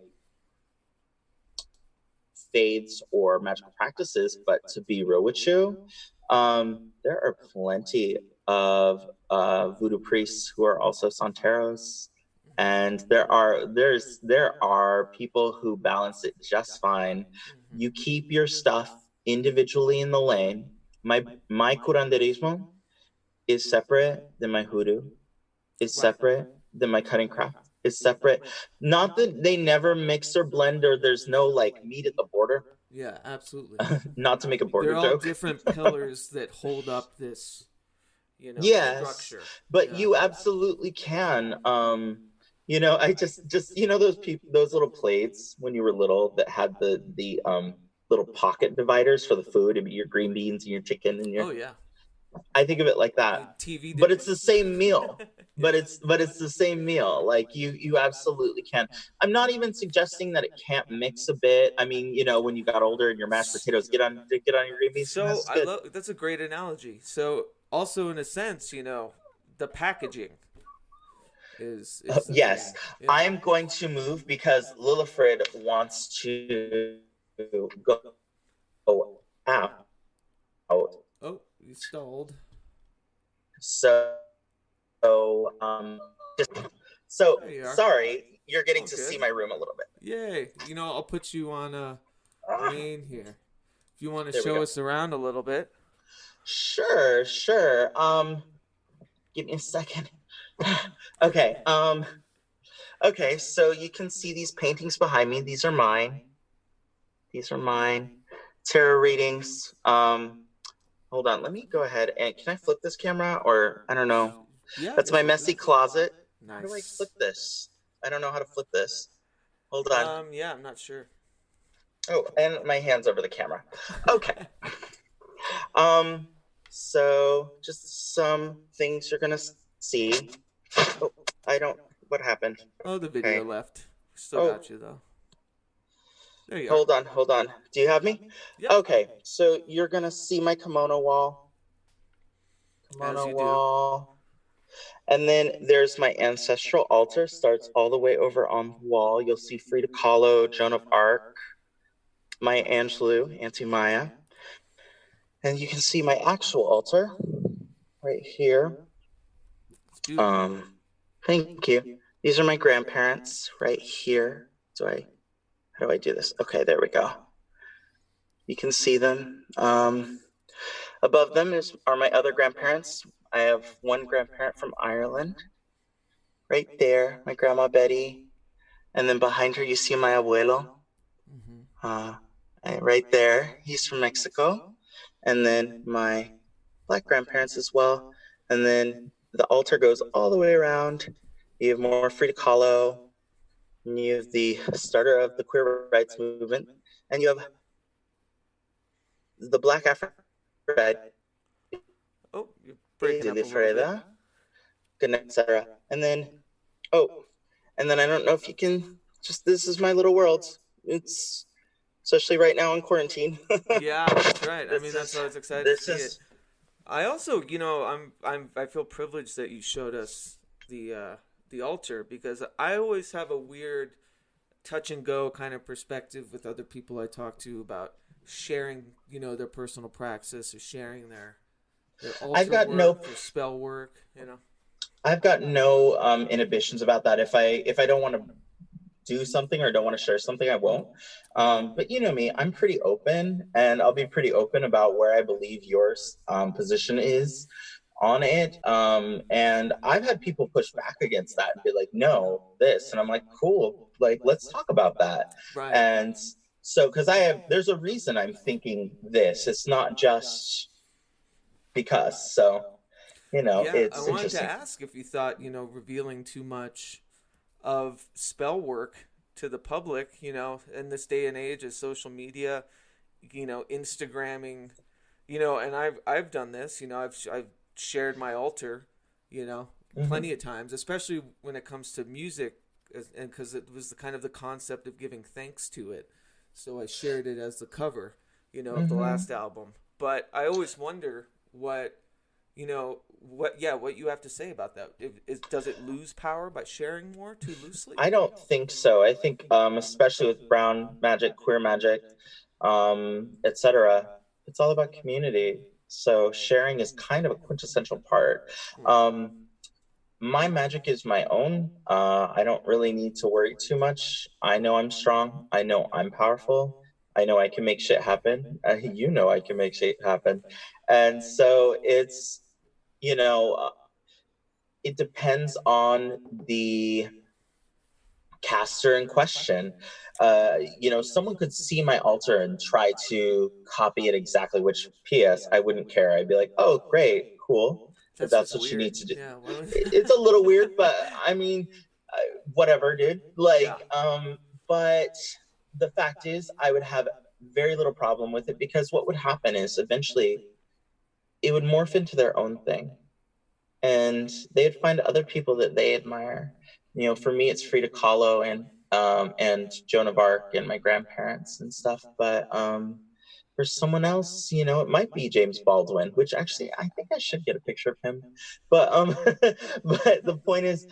faiths or magical practices. But to be real with you, there are plenty of voodoo priests who are also santeros, and there are people who balance it just fine. You keep your stuff individually in the lane. My curanderismo is separate than my hoodoo, is separate than my cutting craft, is separate. Not that they never mix or blend, or there's no like meat at the border. Yeah, absolutely. Not to make a border joke. They're all different pillars that hold up this structure. But you absolutely can. I just those little plates when you were little that had the little pocket dividers for the food, and your green beans and your chicken and your. Oh yeah. I think of it like that. TV, but it's the same meal. But it's the same meal. Like you absolutely can. I'm not even suggesting that it can't mix a bit. I mean, when you got older and your mashed potatoes get on your green beans. So that's a great analogy. So also in a sense, the packaging is yes. I'm going to move because Lillifred wants to go out. Oh, you stalled. So sorry, you're getting to see my room a little bit. Yay. I'll put you on a main here. If you want to show us around a little bit. Sure. Give me a second. Okay. Okay, so you can see these paintings behind me. These are mine. Tarot readings. Hold on, let me go ahead and can I flip this camera, or I don't know. Yeah, that's my messy closet. Nice. How do I flip this? I don't know how to flip this. Hold on. Yeah, I'm not sure. Oh, and my hand's over the camera. Okay. So just some things you're gonna see. Oh, what happened? Oh, the video left. Still got you though. There you are. Hold on. Do you have me? Yep. Okay, so you're gonna see my kimono wall. Do. And then there's my ancestral altar, starts all the way over on the wall. You'll see Frida Kahlo, Joan of Arc, Maya Angelou, Auntie Maya. And you can see my actual altar right here. Thank you. These are my grandparents right here. How do I do this? Okay, there we go. You can see them. Above them are my other grandparents. I have one grandparent from Ireland. Right there, my grandma Betty. And then behind her, you see my abuelo. Right there, he's from Mexico. And then my Black grandparents as well. And then the altar goes all the way around. You have more Frida Kahlo. And you have the starter of the queer rights movement. And you have the Black African. Oh, you're breaking up a little bit. Good night, etc. And then, and then I don't know if you can just, this is my little world. It's, especially right now in quarantine. Yeah, that's right. I mean, that's why I was excited to see it. I also, I feel privileged that you showed us the altar, because I always have a weird touch and go kind of perspective with other people I talk to about sharing, their personal practice or sharing their altar I've got work or spell work, I've got no inhibitions about that. If I don't want to do something or don't want to share something, I won't. But you know me, I'm pretty open, and I'll be pretty open about where I believe your position is on it. And I've had people push back against that and be like, no, this. And I'm like, cool, like, let's talk about that. Right. And so, because there's a reason I'm thinking this. It's not just because. So, it's I wanted interesting. to ask if you thought, revealing too much of spell work to the public, in this day and age of social media, Instagramming, and I've done this, I've shared my altar, plenty of times, especially when it comes to music, and because it was the concept of giving thanks to it. So I shared it as the cover, of the last album. But I always wonder what you have to say about that. Does it lose power by sharing more too loosely? I don't think so. I think, especially with brown magic, queer magic, etc., it's all about community. So sharing is kind of a quintessential part. My magic is my own. I don't really need to worry too much. I know I'm strong. I know I'm powerful. I know I can make shit happen. I can make shit happen. And so it's, it depends on the caster in question. Someone could see my altar and try to copy it exactly, which, P.S., I wouldn't care. I'd be like, oh, great, cool. That's what weird. You need to do. Yeah, it's a little weird, but I mean, whatever, dude. But the fact is, I would have very little problem with it, because what would happen is eventually it would morph into their own thing, and they'd find other people that they admire. For me, it's Frida Kahlo and Joan of Arc and my grandparents and stuff. But for someone else, it might be James Baldwin, which actually I think I should get a picture of him. But but the point is,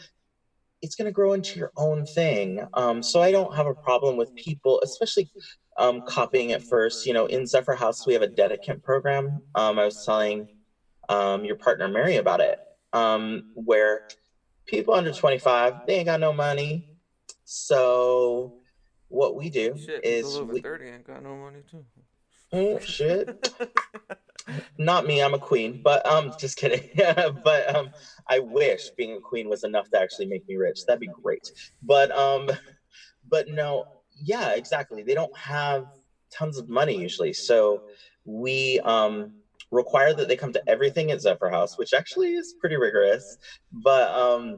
it's going to grow into your own thing. So I don't have a problem with people, especially copying it first. In ZephyrHaus, we have a dedicant program. I was telling your partner Mary about it, where people under 25, they ain't got no money. So what we do is people over 30 ain't got no money too. Oh shit. Not me, I'm a queen, but just kidding. But I wish being a queen was enough to actually make me rich. That'd be great. But no, yeah, exactly. They don't have tons of money usually. So we require that they come to everything at ZephyrHaus, which actually is pretty rigorous, but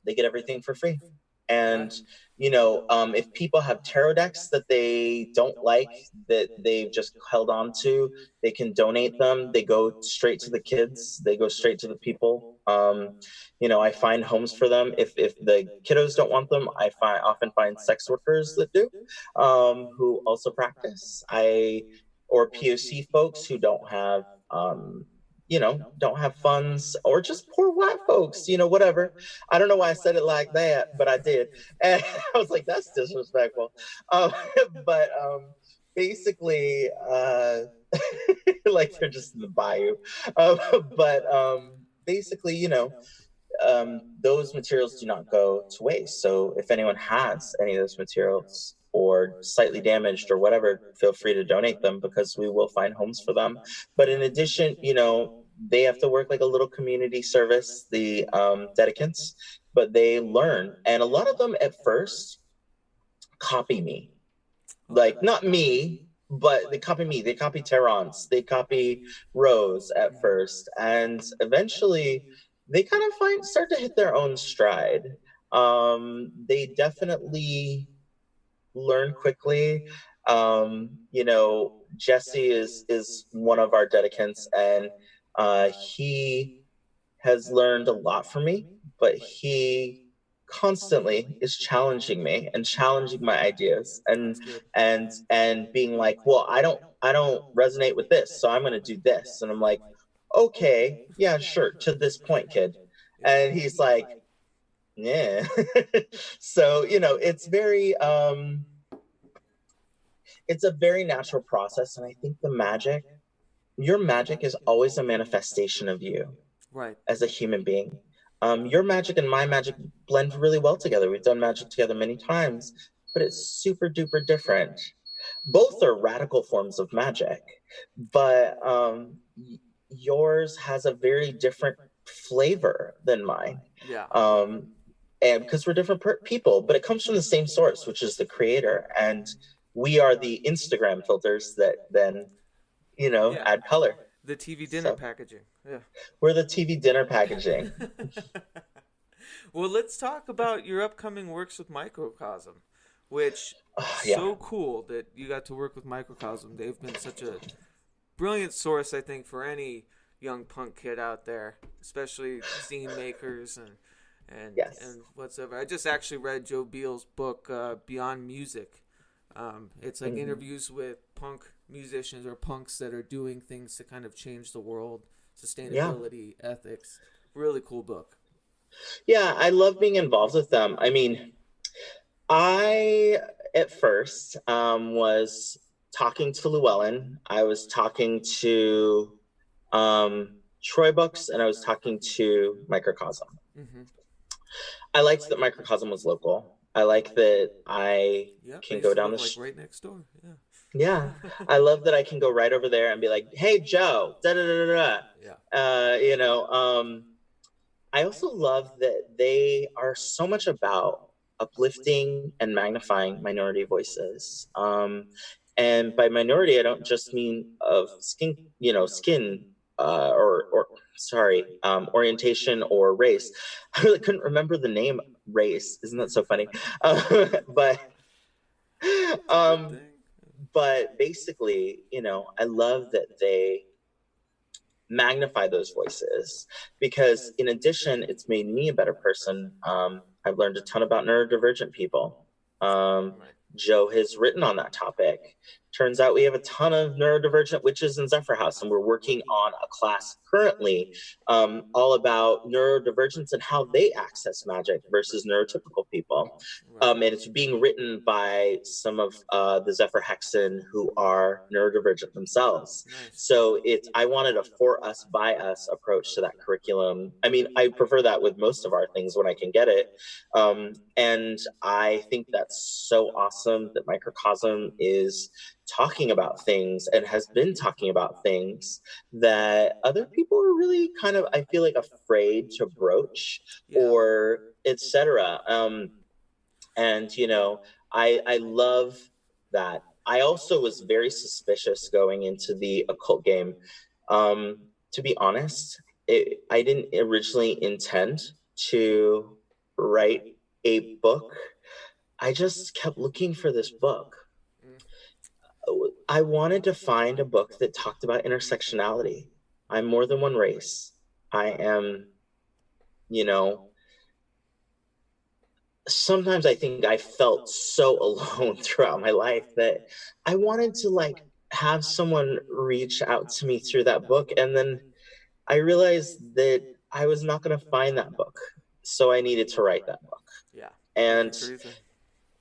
they get everything for free. And if people have tarot decks that they don't like, that they've just held on to, they can donate them. They go straight to the kids. They go straight to the people. I find homes for them. If the kiddos don't want them, I often find sex workers that do, who also practice. Or POC folks who don't have don't have funds, or just poor white folks, whatever. I don't know why I said it like that, but I did. And I was like, that's disrespectful. But basically, like they're just in the bayou. But basically, those materials do not go to waste. So if anyone has any of those materials, or slightly damaged or whatever, feel free to donate them, because we will find homes for them. But in addition, they have to work like a little community service, the dedicants, but they learn. And a lot of them at first copy me. Like, not me, but they copy me. They copy Terrence. They copy Rose at first. And eventually they kind of start to hit their own stride. They definitely learn quickly. Jesse is one of our dedicants, and he has learned a lot from me, but he constantly is challenging me and challenging my ideas and being like, well, I don't resonate with this, so I'm going to do this. And I'm like, okay, yeah, sure, to this point, kid. And he's like, yeah. So, it's a very natural process. And I think your magic is always a manifestation of you, Right. as a human being. Your magic and my magic blend really well together. We've done magic together many times, but it's super duper different. Both are radical forms of magic, but yours has a very different flavor than mine. Yeah. And because we're different people, but it comes from the same source, which is the creator. And we are the Instagram filters that then, add color. The TV dinner packaging. Yeah. We're the TV dinner packaging. Well, let's talk about your upcoming works with Microcosm, which Yeah. so cool that you got to work with Microcosm. They've been such a brilliant source, I think, for any young punk kid out there, especially scene makers and whatsoever. I just actually read Joe Beal's book, Beyond Music. It's like interviews with punk musicians or punks that are doing things to kind of change the world, sustainability, ethics. Really cool book. Yeah, I love being involved with them. I mean, I at first was talking to Llewellyn. I was talking to Troy Books, and I was talking to Microcosm. Mm-hmm. I liked that Microcosm was local. I like that I can go down the street right next door. Yeah. Yeah, I love that I can go right over there and be like, "Hey, Joe." Da da da da. Yeah. I also love that they are so much about uplifting and magnifying minority voices. And by minority, I don't just mean of skin, orientation or race. I really couldn't remember the name race. Isn't that so funny? But basically, I love that they magnify those voices, because in addition, it's made me a better person. I've learned a ton about neurodivergent people. Joe has written on that topic. Turns out we have a ton of neurodivergent witches in ZephyrHaus, and we're working on a class currently all about neurodivergence and how they access magic versus neurotypical people. And it's being written by some of the ZephyrHexen who are neurodivergent themselves. Nice. So I wanted a for us, by us approach to that curriculum. I mean, I prefer that with most of our things when I can get it. And I think that's so awesome that Microcosm is talking about things and has been talking about things that other people are really kind of, I feel like, afraid to broach or etc. And I love that. I also was very suspicious going into the occult game. To be honest, I didn't originally intend to write a book. I just kept looking for this book. I wanted to find a book that talked about intersectionality. I'm more than one race. I am, sometimes I think I felt so alone throughout my life that I wanted to have someone reach out to me through that book. And then I realized that I was not going to find that book. So I needed to write that book. Yeah. And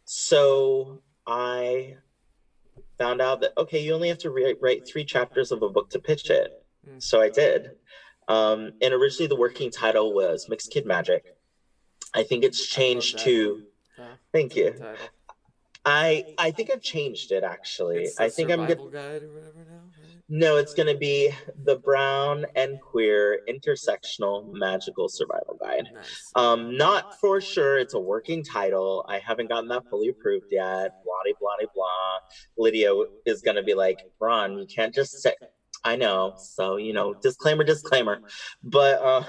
so I found out that, okay, you only have to write 3 chapters of a book to pitch it. So I did. And originally the working title was Mixed Kid Magic. I think it's changed to, thank you. I think I've changed it, actually. It's the I think survival guide or whatever now, right? No, it's going to be the Brown and Queer Intersectional Magical Survival Guide. Nice. Not for sure. It's a working title. I haven't gotten that fully approved yet. Blah, blah, blah. Lydia is going to be like, Ron, you can't just say, I know. So, disclaimer. But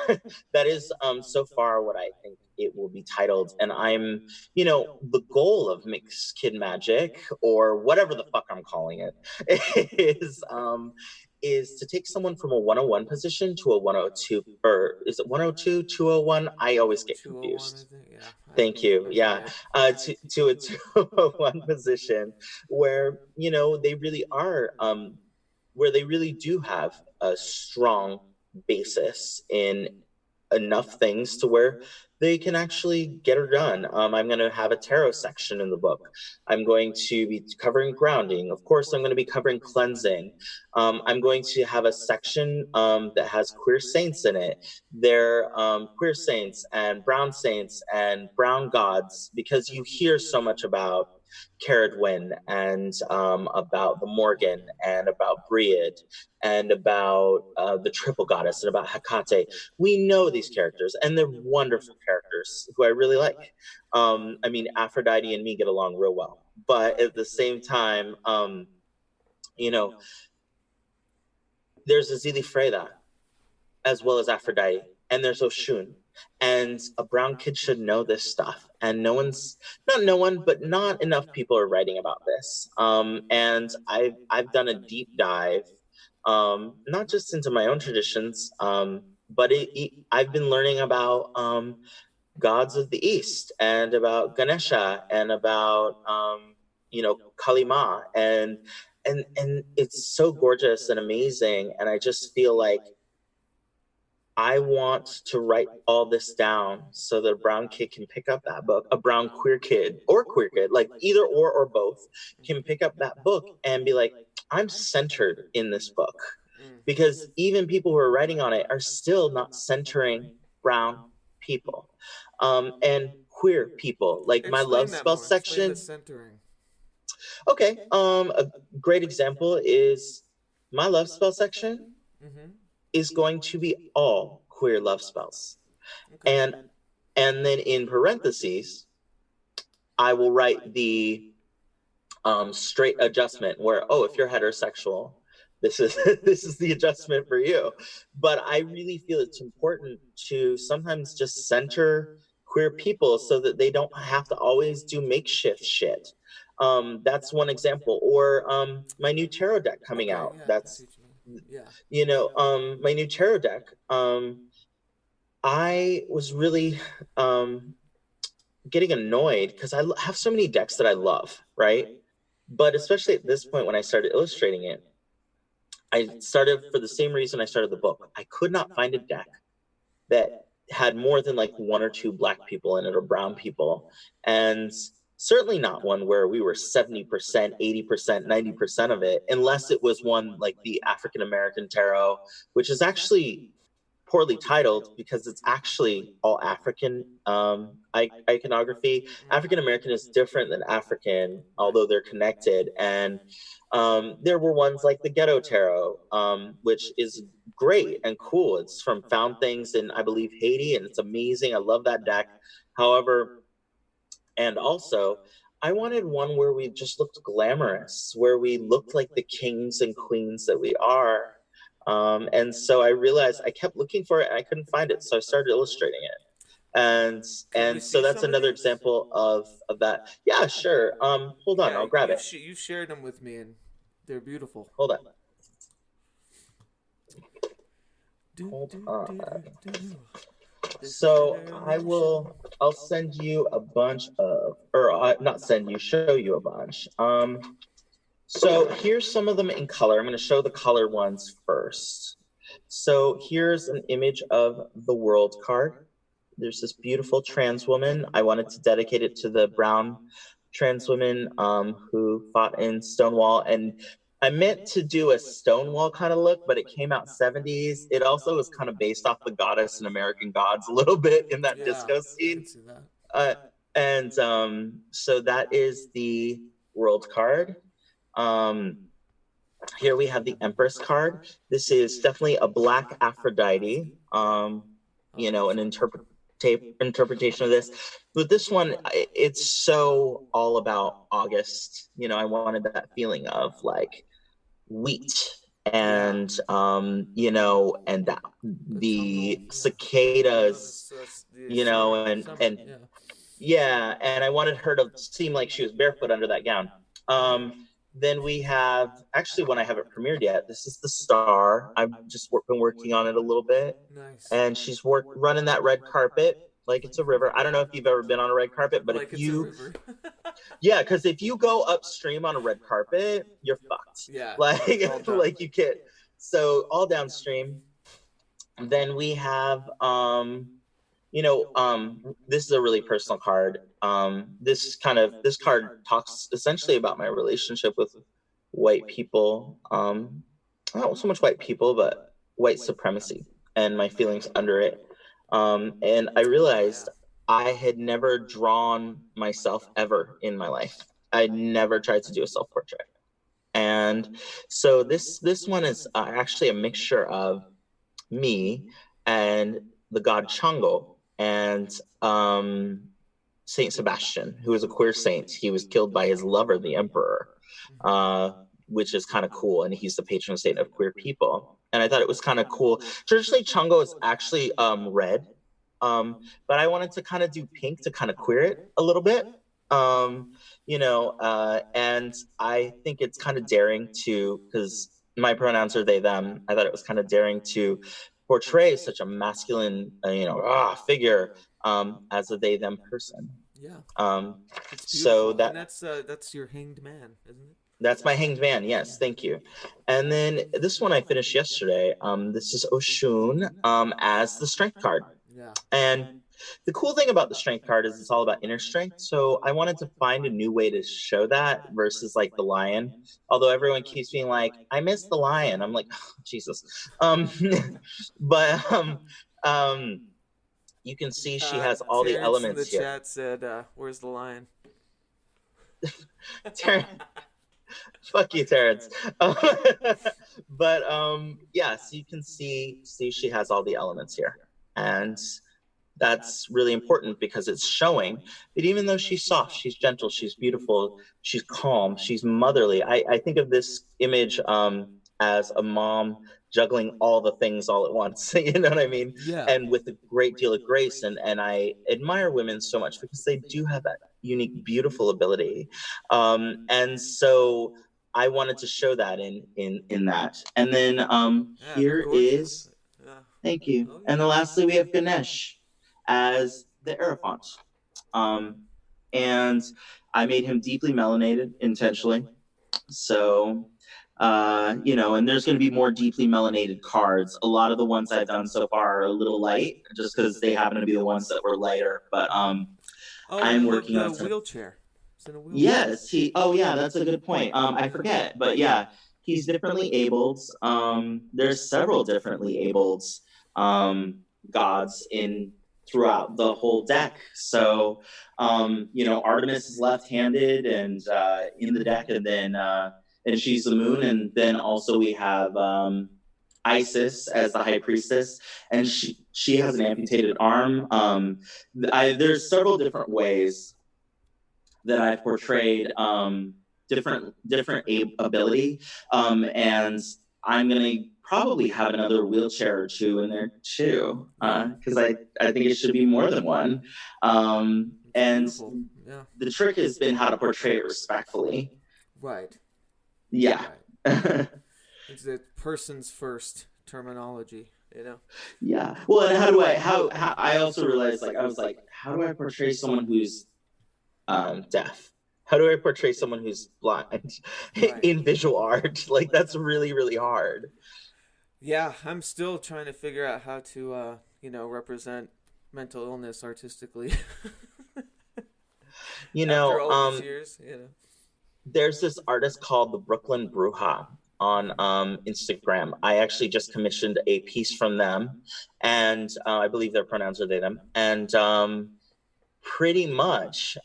that is so far what I think it will be titled. And I'm, the goal of Mixed Kid Magic, or whatever the fuck I'm calling it, is to take someone from a 101 position to a 102, or is it 102, 201? I always get 201, confused. I think. Yeah. Thank you. Yeah. To a 201 position where, you know, they really are, where they really do have a strong basis in enough things to where they can actually get her done. I'm going to have a tarot section in the book. I'm going to be covering grounding. Of course, I'm going to be covering cleansing. I'm going to have a section that has queer saints in it. They're queer saints and brown gods, because you hear so much about Caradwyn and about the Morgan and about Breed and about the triple goddess and about Hecate. We know these characters, and they're wonderful characters who I really like. I mean, Aphrodite and me get along real well, but at the same time, you know, there's a Zilifreda as well as Aphrodite, and there's Oshun. And a brown kid should know this stuff. And not enough people are writing about this. And I've done a deep dive, not just into my own traditions, but I've been learning about gods of the East and about Ganesha and about Kalima, and it's so gorgeous and amazing. And I just feel like I want to write all this down so that a brown kid can pick up that book, a brown queer kid, like either or both, can pick up that book and be like, I'm centered in this book. Because even people who are writing on it are still not centering brown people and queer people. Like my love spell section. Okay, a great example is my love spell section is going to be all queer love spells. Okay. And then in parentheses, I will write the straight adjustment where, oh, if you're heterosexual, this is this is the adjustment for you. But I really feel it's important to sometimes just center queer people so that they don't have to always do makeshift shit. That's one example. Or my new tarot deck coming out. Yeah, that's my new tarot deck. I was really getting annoyed because I have so many decks that I love, right? But especially at this point when I started illustrating it, I started for the same reason I started the book. I could not find a deck that had more than like one or two black people in it or brown people. And certainly not one where we were 70%, 80%, 90% of it, unless it was one like the African American tarot, which is actually poorly titled because it's actually all African iconography. African American is different than African, although they're connected. And there were ones like the Ghetto Tarot, which is great and cool. It's from Found Things in, I believe, Haiti, and it's amazing. I love that deck. However, and also, I wanted one where we just looked glamorous, where we looked like the kings and queens that we are. And so I realized I kept looking for it and I couldn't find it. So I started illustrating it. And so that's another example of that. Yeah, sure. Hold on, I'll grab it. You shared them with me and they're beautiful. Hold on. So I'll send you a bunch of, or not send you, show you a bunch. So here's some of them in color. I'm going to show the color ones first. So here's an image of the world card. There's this beautiful trans woman. I wanted to dedicate it to the brown trans women who fought in Stonewall. And I meant to do a Stonewall kind of look, but it came out 70s. It also was kind of based off the Goddess and American Gods a little bit in that disco scene. I can see that. So that is the world card. Here we have the Empress card. This is definitely a black Aphrodite, an interpretation of this. But this one, it's so all about August. I wanted that feeling of like wheat and and the cicadas, and I wanted her to seem like she was barefoot under that gown. then we have, actually, one I haven't premiered yet. This is the Star. I've just been working on it a little bit. Nice. And she's running that red carpet like it's a river. I don't know if you've ever been on a red carpet, but like if it's you, a river. yeah, because if you go upstream on a red carpet, you're fucked. Yeah. Like, like you can't. So all downstream. Then we have, this is a really personal card. This card talks essentially about my relationship with white people. Not so much white people, but white supremacy and my feelings under it. And I realized I had never drawn myself ever in my life. I'd never tried to do a self-portrait. And so this one is actually a mixture of me and the god Chongo and Saint Sebastian, who is a queer saint. He was killed by his lover, the emperor, which is kind of cool. And he's the patron saint of queer people. And I thought it was kind of cool. Traditionally, Chongo is actually red, but I wanted to kind of do pink to kind of queer it a little bit. And I think it's kind of daring to, because my pronouns are they, them. I thought it was kind of daring to portray such a masculine, figure as a they, them person. Yeah. So that's your hanged man, isn't it? That's my hanged man. Yes, thank you. And then this one I finished yesterday. This is Oshun as the strength card. Yeah. And the cool thing about the strength card is it's all about inner strength. So I wanted to find a new way to show that versus like the lion. Although everyone keeps being like, I miss the lion. I'm like, oh, Jesus. But you can see she has all the elements in the here. Chat said, where's the lion? Fuck you, Terrence. But yeah, so you can see she has all the elements here. And that's really important because it's showing that even though she's soft, she's gentle, she's beautiful, she's calm, she's motherly. I think of this image as a mom juggling all the things all at once, you know what I mean? Yeah. And with a great deal of grace. And I admire women so much because they do have that unique, beautiful ability. And so I wanted to show that in that. And then here is, thank you. Oh, yeah. And then lastly, we have Ganesh as the Hierophant. And I made him deeply melanated intentionally. So, and there's going to be more deeply melanated cards. A lot of the ones I've done so far are a little light just because they happen to be the ones that were lighter. But I'm working on the wheelchair. Yes, that's a good point. I forget, but yeah, he's differently abled. There's several differently abled gods throughout the whole deck. So, Artemis is left-handed and in the deck, and then and she's the moon, and then also we have Isis as the high priestess, and she has an amputated arm. There's several different ways that I've portrayed different ability, and I'm gonna probably have another wheelchair or two in there too, because I think it should be more than one. And yeah. The trick has been how to portray it respectfully. Right. Yeah. Right. It's the person's first terminology, Yeah. Well, and how I also realized, I was like, how do I portray someone who's deaf? How do I portray someone who's blind in visual art? That's really, really hard. Yeah, I'm still trying to figure out how to, represent mental illness artistically. After all these years, There's this artist called the Brooklyn Bruja on Instagram. I actually just commissioned a piece from them, and I believe their pronouns are they, them. And pretty much,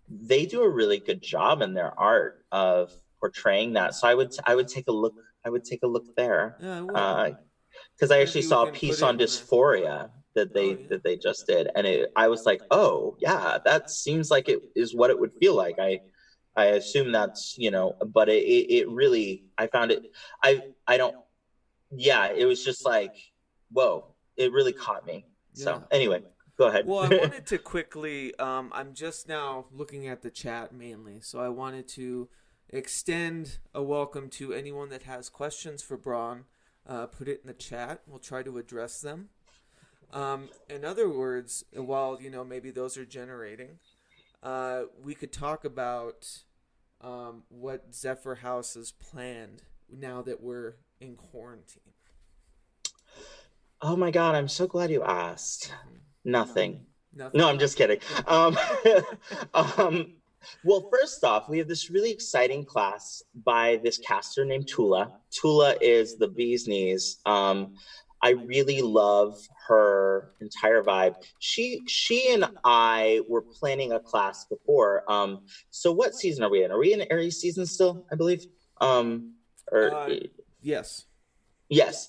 they do a really good job in their art of portraying that. So I would take a look. I would take a look there, because I actually saw a piece on dysphoria that they just did, and I was like, oh yeah, that seems like it is what it would feel like. I assume that's but it really, I found it. I don't. Yeah, it was just like, whoa, it really caught me. Yeah. So anyway, go ahead. Well, I wanted to quickly. I'm just now looking at the chat mainly, so I wanted to extend a welcome to anyone that has questions for Bran. Put it in the chat. We'll try to address them. In other words, while maybe those are generating, we could talk about what ZephyrHaus has planned now that we're in quarantine. Oh my God, I'm so glad you asked. Nothing. Nothing. No, I'm just kidding. Well, first off, we have this really exciting class by this caster named Tula. Tula is the bee's knees. I really love her entire vibe. She and I were planning a class before. So what season are we in? Are we in Aries season still, I believe? Yes. Yes.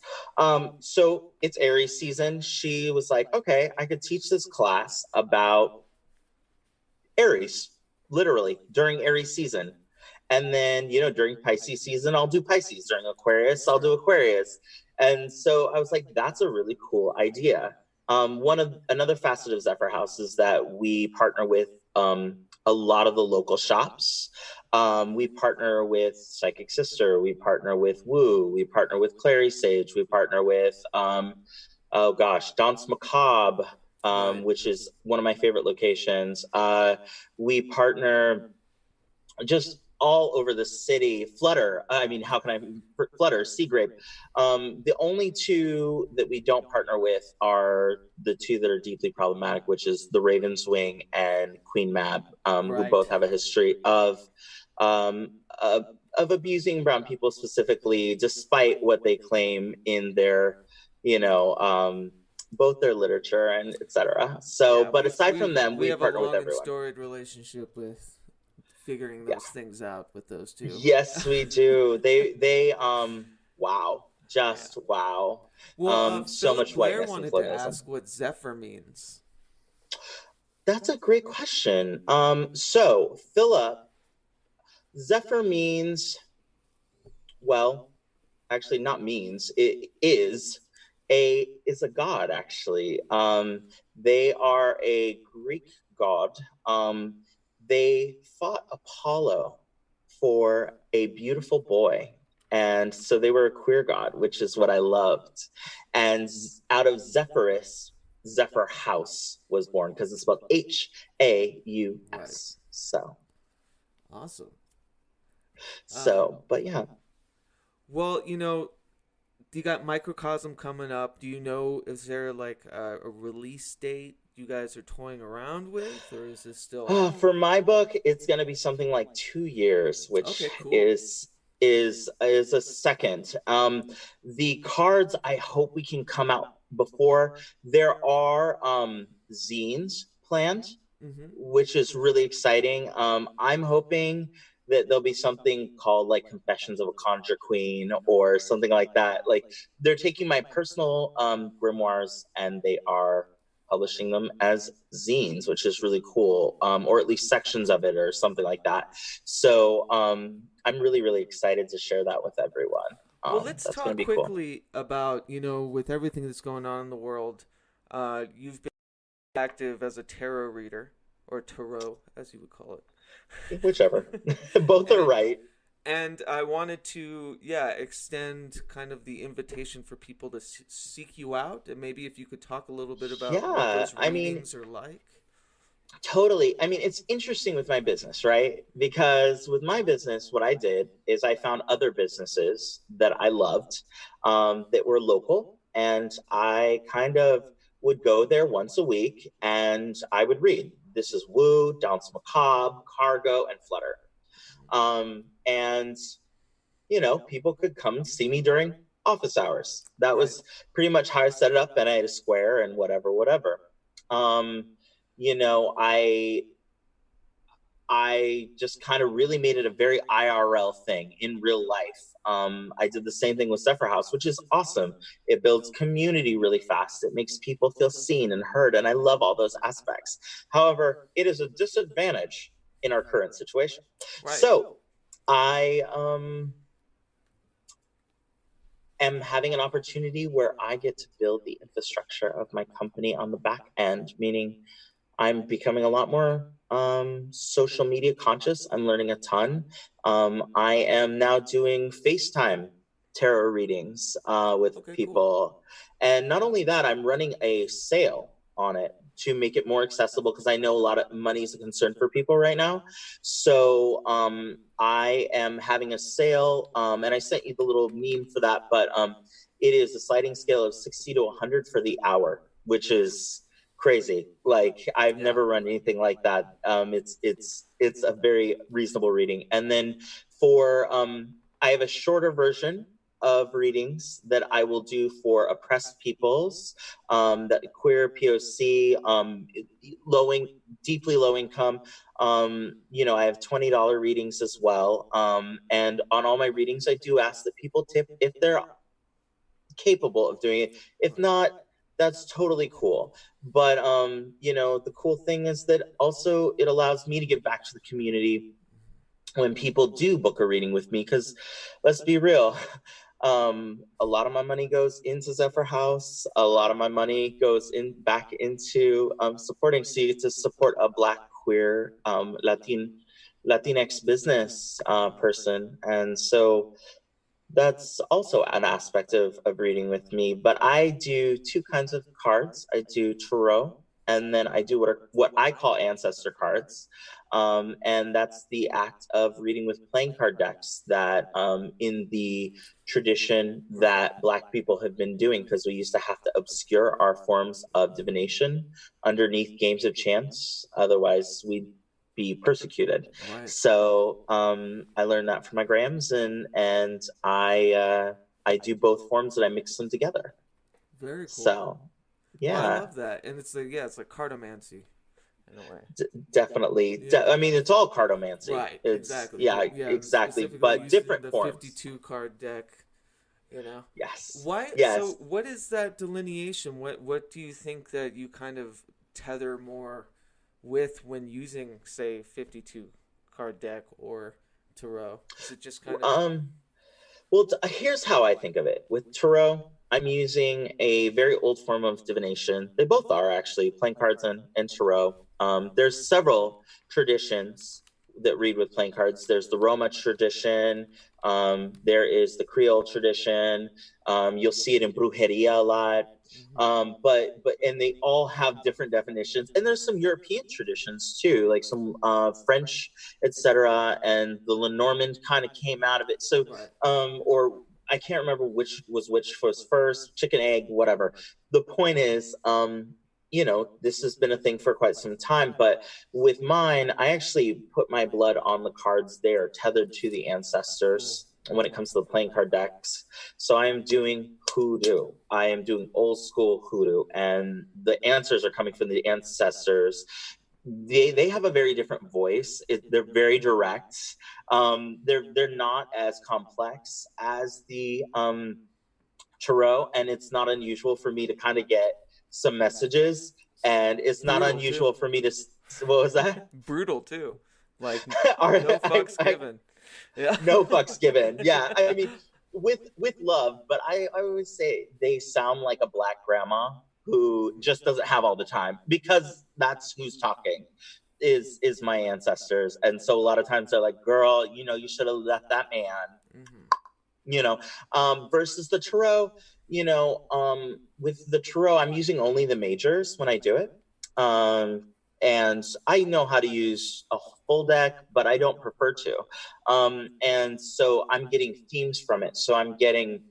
So it's Aries season. She was like, okay, I could teach this class about Aries, literally during Aries season. And then, during Pisces season, I'll do Pisces. During Aquarius, I'll do Aquarius. And so I was like, that's a really cool idea. Another facet of ZephyrHaus is that we partner with a lot of the local shops. We partner with Psychic Sister. We partner with Woo. We partner with Clary Sage. We partner with, Danse Macabre, which is one of my favorite locations. We partner just all over the city. Flutter, Sea Grape. The only two that we don't partner with are the two that are deeply problematic, which is the Raven's Wing and Queen Mab, who both have a history of abusing brown people specifically, despite what they claim in their, both their literature and etc. So, but aside from them, we partner with everyone. We have a long and storied relationship with figuring those things out with those two. Yes, we do. They wow, just wow. Well, so much whiteness and wanted to ask what Zephyr means. That's a great question. So Philip, Zephyr means, well, actually not means, it is a god, actually. They are a Greek god. They fought Apollo for a beautiful boy. And so they were a queer god, which is what I loved. And out of Zephyrus, ZephyrHaus was born, because it's spelled Haus. Right. So awesome. So, but yeah. Well, you got Microcosm coming up. Do you know, is there like a release date you guys are toying around with, or is this still? For my book, it's going to be something like 2 years, which is a second. The cards, I hope we can come out before. There are zines planned, which is really exciting. I'm hoping that there'll be something called like Confessions of a Conjure Queen or something like that. Like, they're taking my personal grimoires and they are publishing them as zines, which is really cool, or at least sections of it or something like that. So I'm really, really excited to share that with everyone. Well, let's talk quickly about, with everything that's going on in the world, you've been active as a tarot reader, or tarot, as you would call it. Whichever. Both are right. And I wanted to, extend kind of the invitation for people to seek you out. And maybe if you could talk a little bit about what those readings are like. Totally. I mean, it's interesting with my business, right? Because with my business, what I did is I found other businesses that I loved, that were local. And I kind of would go there once a week and I would read. This is Woo, Danse Macabre, Cargo, and Flutter. And, people could come and see me during office hours. That was pretty much how I set it up. And I had a square and whatever. I just kind of really made it a very IRL thing in real life. I did the same thing with ZephyrHaus, which is awesome. It builds community really fast. It makes people feel seen and heard. And I love all those aspects. However, it is a disadvantage in our current situation. Right. So I am having an opportunity where I get to build the infrastructure of my company on the back end, meaning I'm becoming a lot more social media conscious. I'm learning a ton. I am now doing FaceTime tarot readings with people. Cool. And not only that, I'm running a sale on it to make it more accessible, because I know a lot of money is a concern for people right now. So I am having a sale, and I sent you the little meme for that, but it is a sliding scale of 60 to 100 for the hour, which is crazy. Like, I've never run anything like that. It's a very reasonable reading. And then for I have a shorter version of readings that I will do for oppressed peoples, that queer, POC, deeply low income. I have $20 readings as well. And on all my readings, I do ask that people tip if they're capable of doing it. If not, that's totally cool. But the cool thing is that also it allows me to give back to the community when people do book a reading with me, because let's be real, a lot of my money goes into ZephyrHaus. A lot of my money goes back into supporting. So you get to support a Black, queer, Latinx business person. And so that's also an aspect of reading with me. But I do two kinds of cards. I do tarot, and then I do what I call ancestor cards. And that's the act of reading with playing card decks that in the tradition that Black people have been doing, because we used to have to obscure our forms of divination underneath games of chance. Otherwise, we'd be persecuted. Right. So I learned that from my grams, and I do both forms, and I mix them together. Very cool. So yeah, well, I love that. And it's like cartomancy in a way. Definitely. Yeah. I mean, it's all cartomancy. Right. Exactly. Yeah, exactly. But different forms. 52 card deck. Yes. Why? Yes. So what is that delineation? What do you think that you kind of tether more with when using, say, 52 card deck or tarot? Is it just kind of well, here's how I think of it. With tarot, I'm using a very old form of divination. They both are, actually, playing cards and tarot. There's several traditions that read with playing cards. There's the Roma tradition. There is the Creole tradition. You'll see it in brujeria a lot. But they all have different definitions. And there's some European traditions too, like some French, etc. And the Lenormand kind of came out of it. So, or I can't remember which was first, chicken, egg, whatever. The point is, this has been a thing for quite some time, but with mine, I actually put my blood on the cards. They are tethered to the ancestors when it comes to the playing card decks. So I am doing Hoodoo. I am doing old school Hoodoo, and the answers are coming from the ancestors. They have a very different voice. They're very direct. They're not as complex as the tarot, and it's not unusual for me to kind of get some messages, and it's not unusual for me to. What was that? Brutal too. Like no fucks given. Yeah. No fucks given. Yeah. I mean, with love, but I always say they sound like a Black grandma who just doesn't have all the time, because that's who's talking is my ancestors. And so a lot of times they're like, girl, you should have left that man. Mm-hmm. Versus the tarot, with the tarot, I'm using only the majors when I do it. And I know how to use a full deck, but I don't prefer to. And so I'm getting themes from it. So I'm getting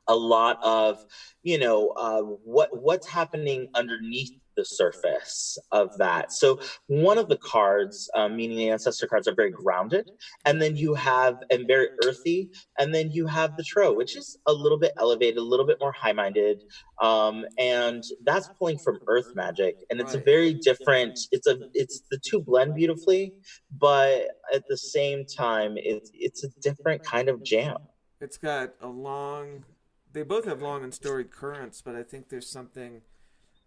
a lot of, what's happening underneath the surface of that. So one of the cards, meaning the ancestor cards, are very grounded, and then you have, and very earthy, and then you have the tarot, which is a little bit elevated, a little bit more high-minded, and that's pulling from earth magic, and it's a very different, it's the two blend beautifully, but at the same time, it's a different kind of jam. It's got they both have long and storied currents, but I think there's something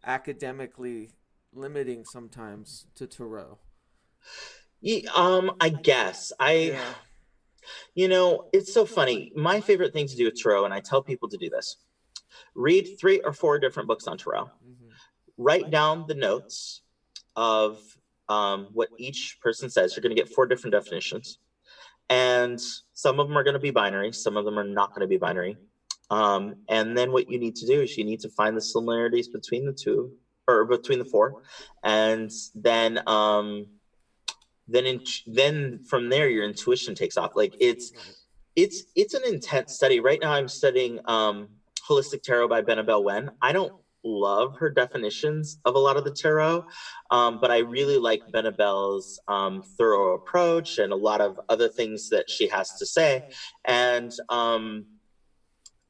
academically limiting sometimes to tarot. I guess it's so funny. My favorite thing to do with tarot, and I tell people to do this: read 3 or 4 different books on tarot. Mm-hmm. Write down the notes of what each person says. You're going to get 4 different definitions. And some of them are going to be binary. Some of them are not going to be binary. And then what you need to do is you need to find the similarities between the 2 or between the 4. And then then from there, your intuition takes off. Like it's an intense study. Right now I'm studying Holistic Tarot by Benabel Wen. I don't love her definitions of a lot of the tarot, but I really like Benabel's thorough approach and a lot of other things that she has to say. And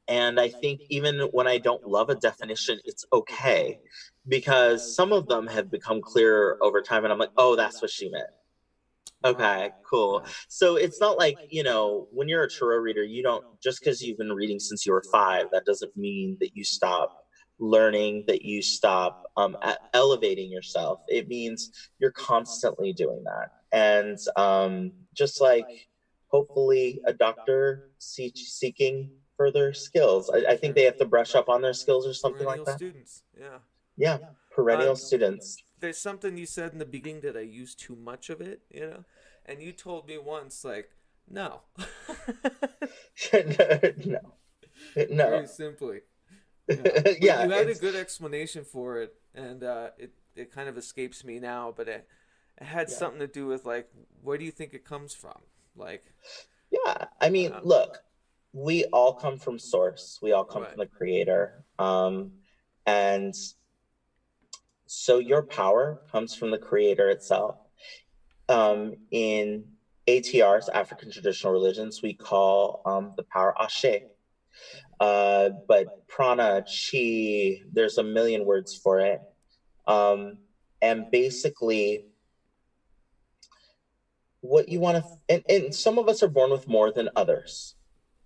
I think even when I don't love a definition, it's okay, because some of them have become clearer over time, and I'm like, oh, that's what she meant. Okay, cool. So it's not like, when you're a tarot reader, you don't, just because you've been reading since you were 5, that doesn't mean that you stop learning, that you stop elevating yourself. It means you're constantly doing that. And just like hopefully a doctor seeking further skills, I think they have to brush up on their skills or something Perennial like that. Students, yeah. Yeah, perennial students. There's something you said in the beginning that I use too much of it, and you told me once, like, no. No. Very simply. Yeah. You had a good explanation for it, and it kind of escapes me now, but it had something to do with, like, where do you think it comes from? Like, yeah, I mean, look, we all come from source. We all come from the creator. And so your power comes from the creator itself. In ATRs, African traditional religions, we call the power Ashe. But prana, chi, there's a million words for it. And basically, what you want to, and some of us are born with more than others.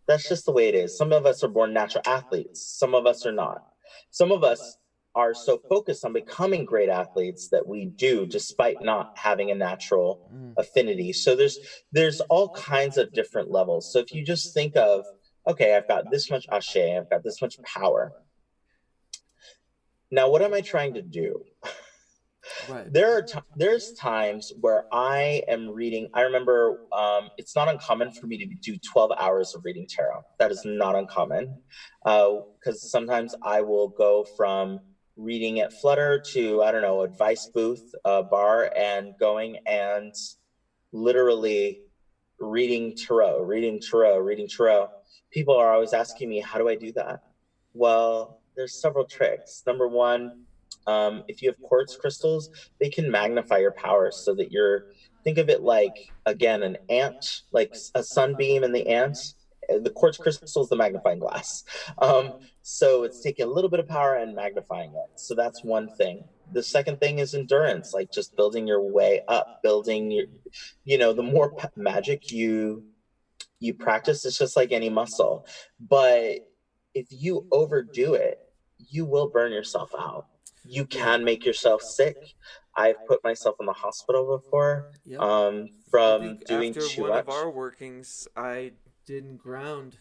That's just the way it is. Some of us are born natural athletes. Some of us are not. Some of us are so focused on becoming great athletes that we do, despite not having a natural affinity. So there's all kinds of different levels. So if you just think of, okay, I've got this much Ashe, I've got this much power. Now, what am I trying to do? Right. There's times where I am reading. I remember it's not uncommon for me to do 12 hours of reading tarot. That is not uncommon, because sometimes I will go from reading at Flutter to, I don't know, advice booth bar, and going and literally reading tarot. People are always asking me, how do I do that? Well, there's several tricks. Number one, if you have quartz crystals, they can magnify your powers so that think of it like, again, an ant, like a sunbeam in the ant. The quartz crystal is the magnifying glass. So it's taking a little bit of power and magnifying it. So that's one thing. The second thing is endurance, like just building your way up, building your, the more magic you practice, it's just like any muscle. But if you overdo it, you will burn yourself out. You can make yourself sick. I've put myself in the hospital before from doing too much. After one of our workings, I didn't ground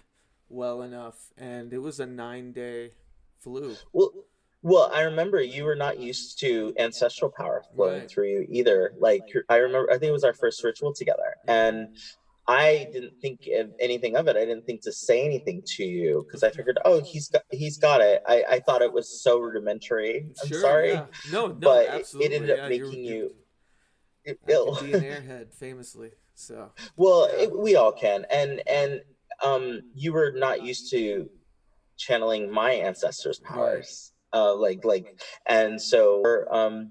well enough, and it was a 9-day flu. Well, I remember you were not used to ancestral power flowing through you either. Like, I remember, I think it was our first ritual together, and I didn't think of anything of it. I didn't think to say anything to you because I figured, oh, he's got it. I thought it was so rudimentary. I'm sorry. Yeah. No, but absolutely. It ended up making you ill. I can be an airhead, famously. So. Well, we all can, and you were not used to channeling my ancestors' powers, and so we're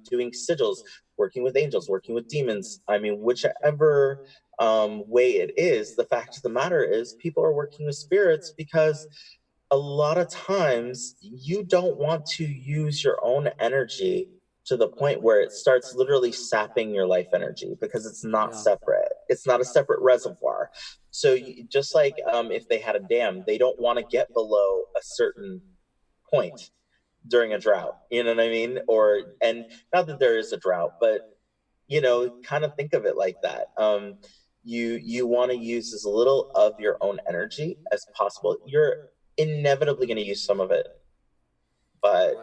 doing sigils, working with angels, working with demons. I mean, whichever way it is, the fact of the matter is people are working with spirits because a lot of times you don't want to use your own energy to the point where it starts literally sapping your life energy, because it's not separate. It's not a separate reservoir. So just like if they had a dam, they don't want to get below a certain point during a drought. You know what I mean? And not that there is a drought, but kind of think of it like that. You want to use as little of your own energy as possible. You're inevitably going to use some of it, but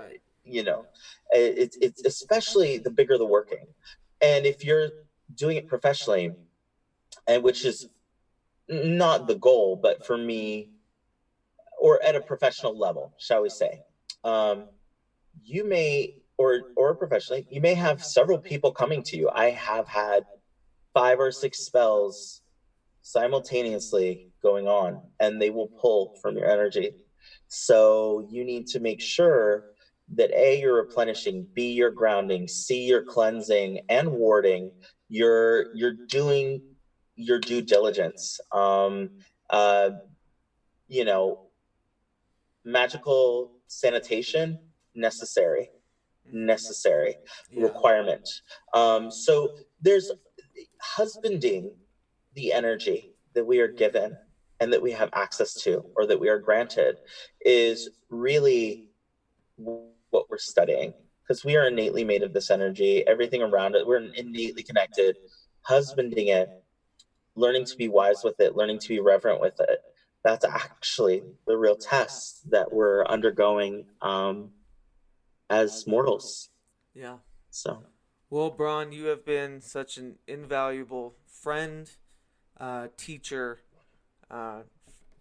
it's especially the bigger the working. And if you're doing it professionally, and which is not the goal, but for me, or at a professional level, shall we say, you may, or professionally, you may have several people coming to you. I have had 5 or 6 spells simultaneously going on, and they will pull from your energy. So you need to make sure that A, you're replenishing, B, you're grounding, C, you're cleansing and warding. You're doing your due diligence. You know, magical sanitation, necessary requirement. So there's husbanding the energy that we are given and that we have access to, or that we are granted, is really what we're studying, because we are innately made of this energy. Everything around it, we're innately connected. Husbanding it, learning to be wise with it, learning to be reverent with it, that's actually the real test that we're undergoing as mortals. Yeah. So, well, Bran, you have been such an invaluable friend, teacher,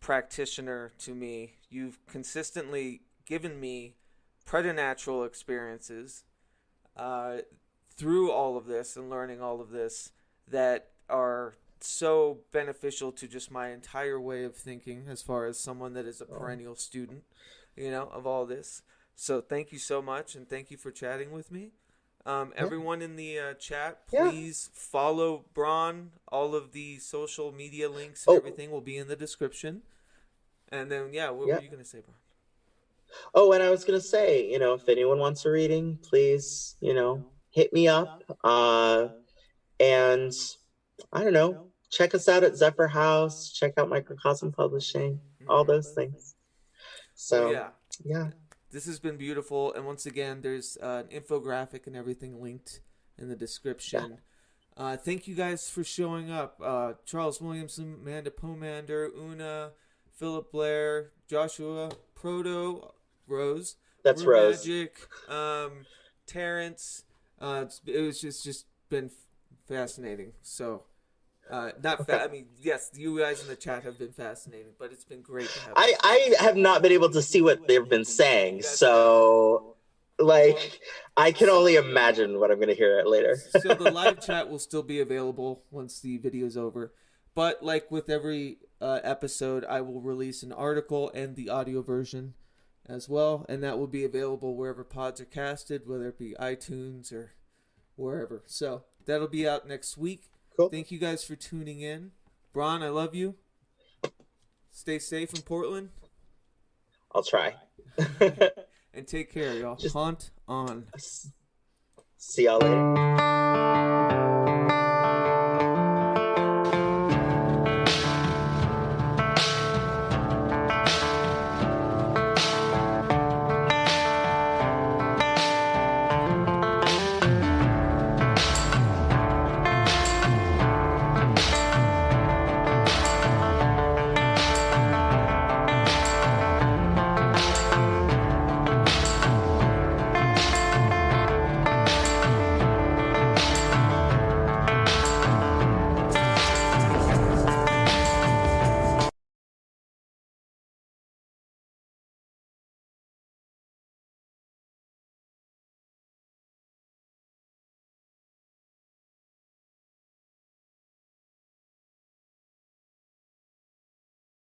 practitioner to me. You've consistently given me preternatural experiences through all of this and learning all of this that are so beneficial to just my entire way of thinking, as far as someone that is a perennial student, of all this. So thank you so much, and thank you for chatting with me. Everyone in the chat, please follow Bran. All of the social media links and everything will be in the description. And then, what were you going to say, Bran? Oh, and I was going to say, if anyone wants a reading, please, hit me up. And I don't know, check us out at ZephyrHaus, check out Microcosm Publishing, all those things. So, yeah. This has been beautiful, and once again, there's an infographic and everything linked in the description. Thank you guys for showing up. Charles Williamson, Amanda Pomander, Una, Philip Blair, Joshua, Proto, Rose. That's Rose. Magic, Terrence. It was just been fascinating. So, yes, you guys in the chat have been fascinating, but it's been great to have. I have not been able to see what they've been saying, so I can only imagine what I'm going to hear later. So the live chat will still be available once the video's over, but like with every episode, I will release an article and the audio version as well, and that will be available wherever pods are casted, whether it be iTunes or wherever. So that'll be out next week. Cool. Thank you guys for tuning in. Bran, I love you. Stay safe in Portland. I'll try. And take care, y'all. Haunt on. See y'all later.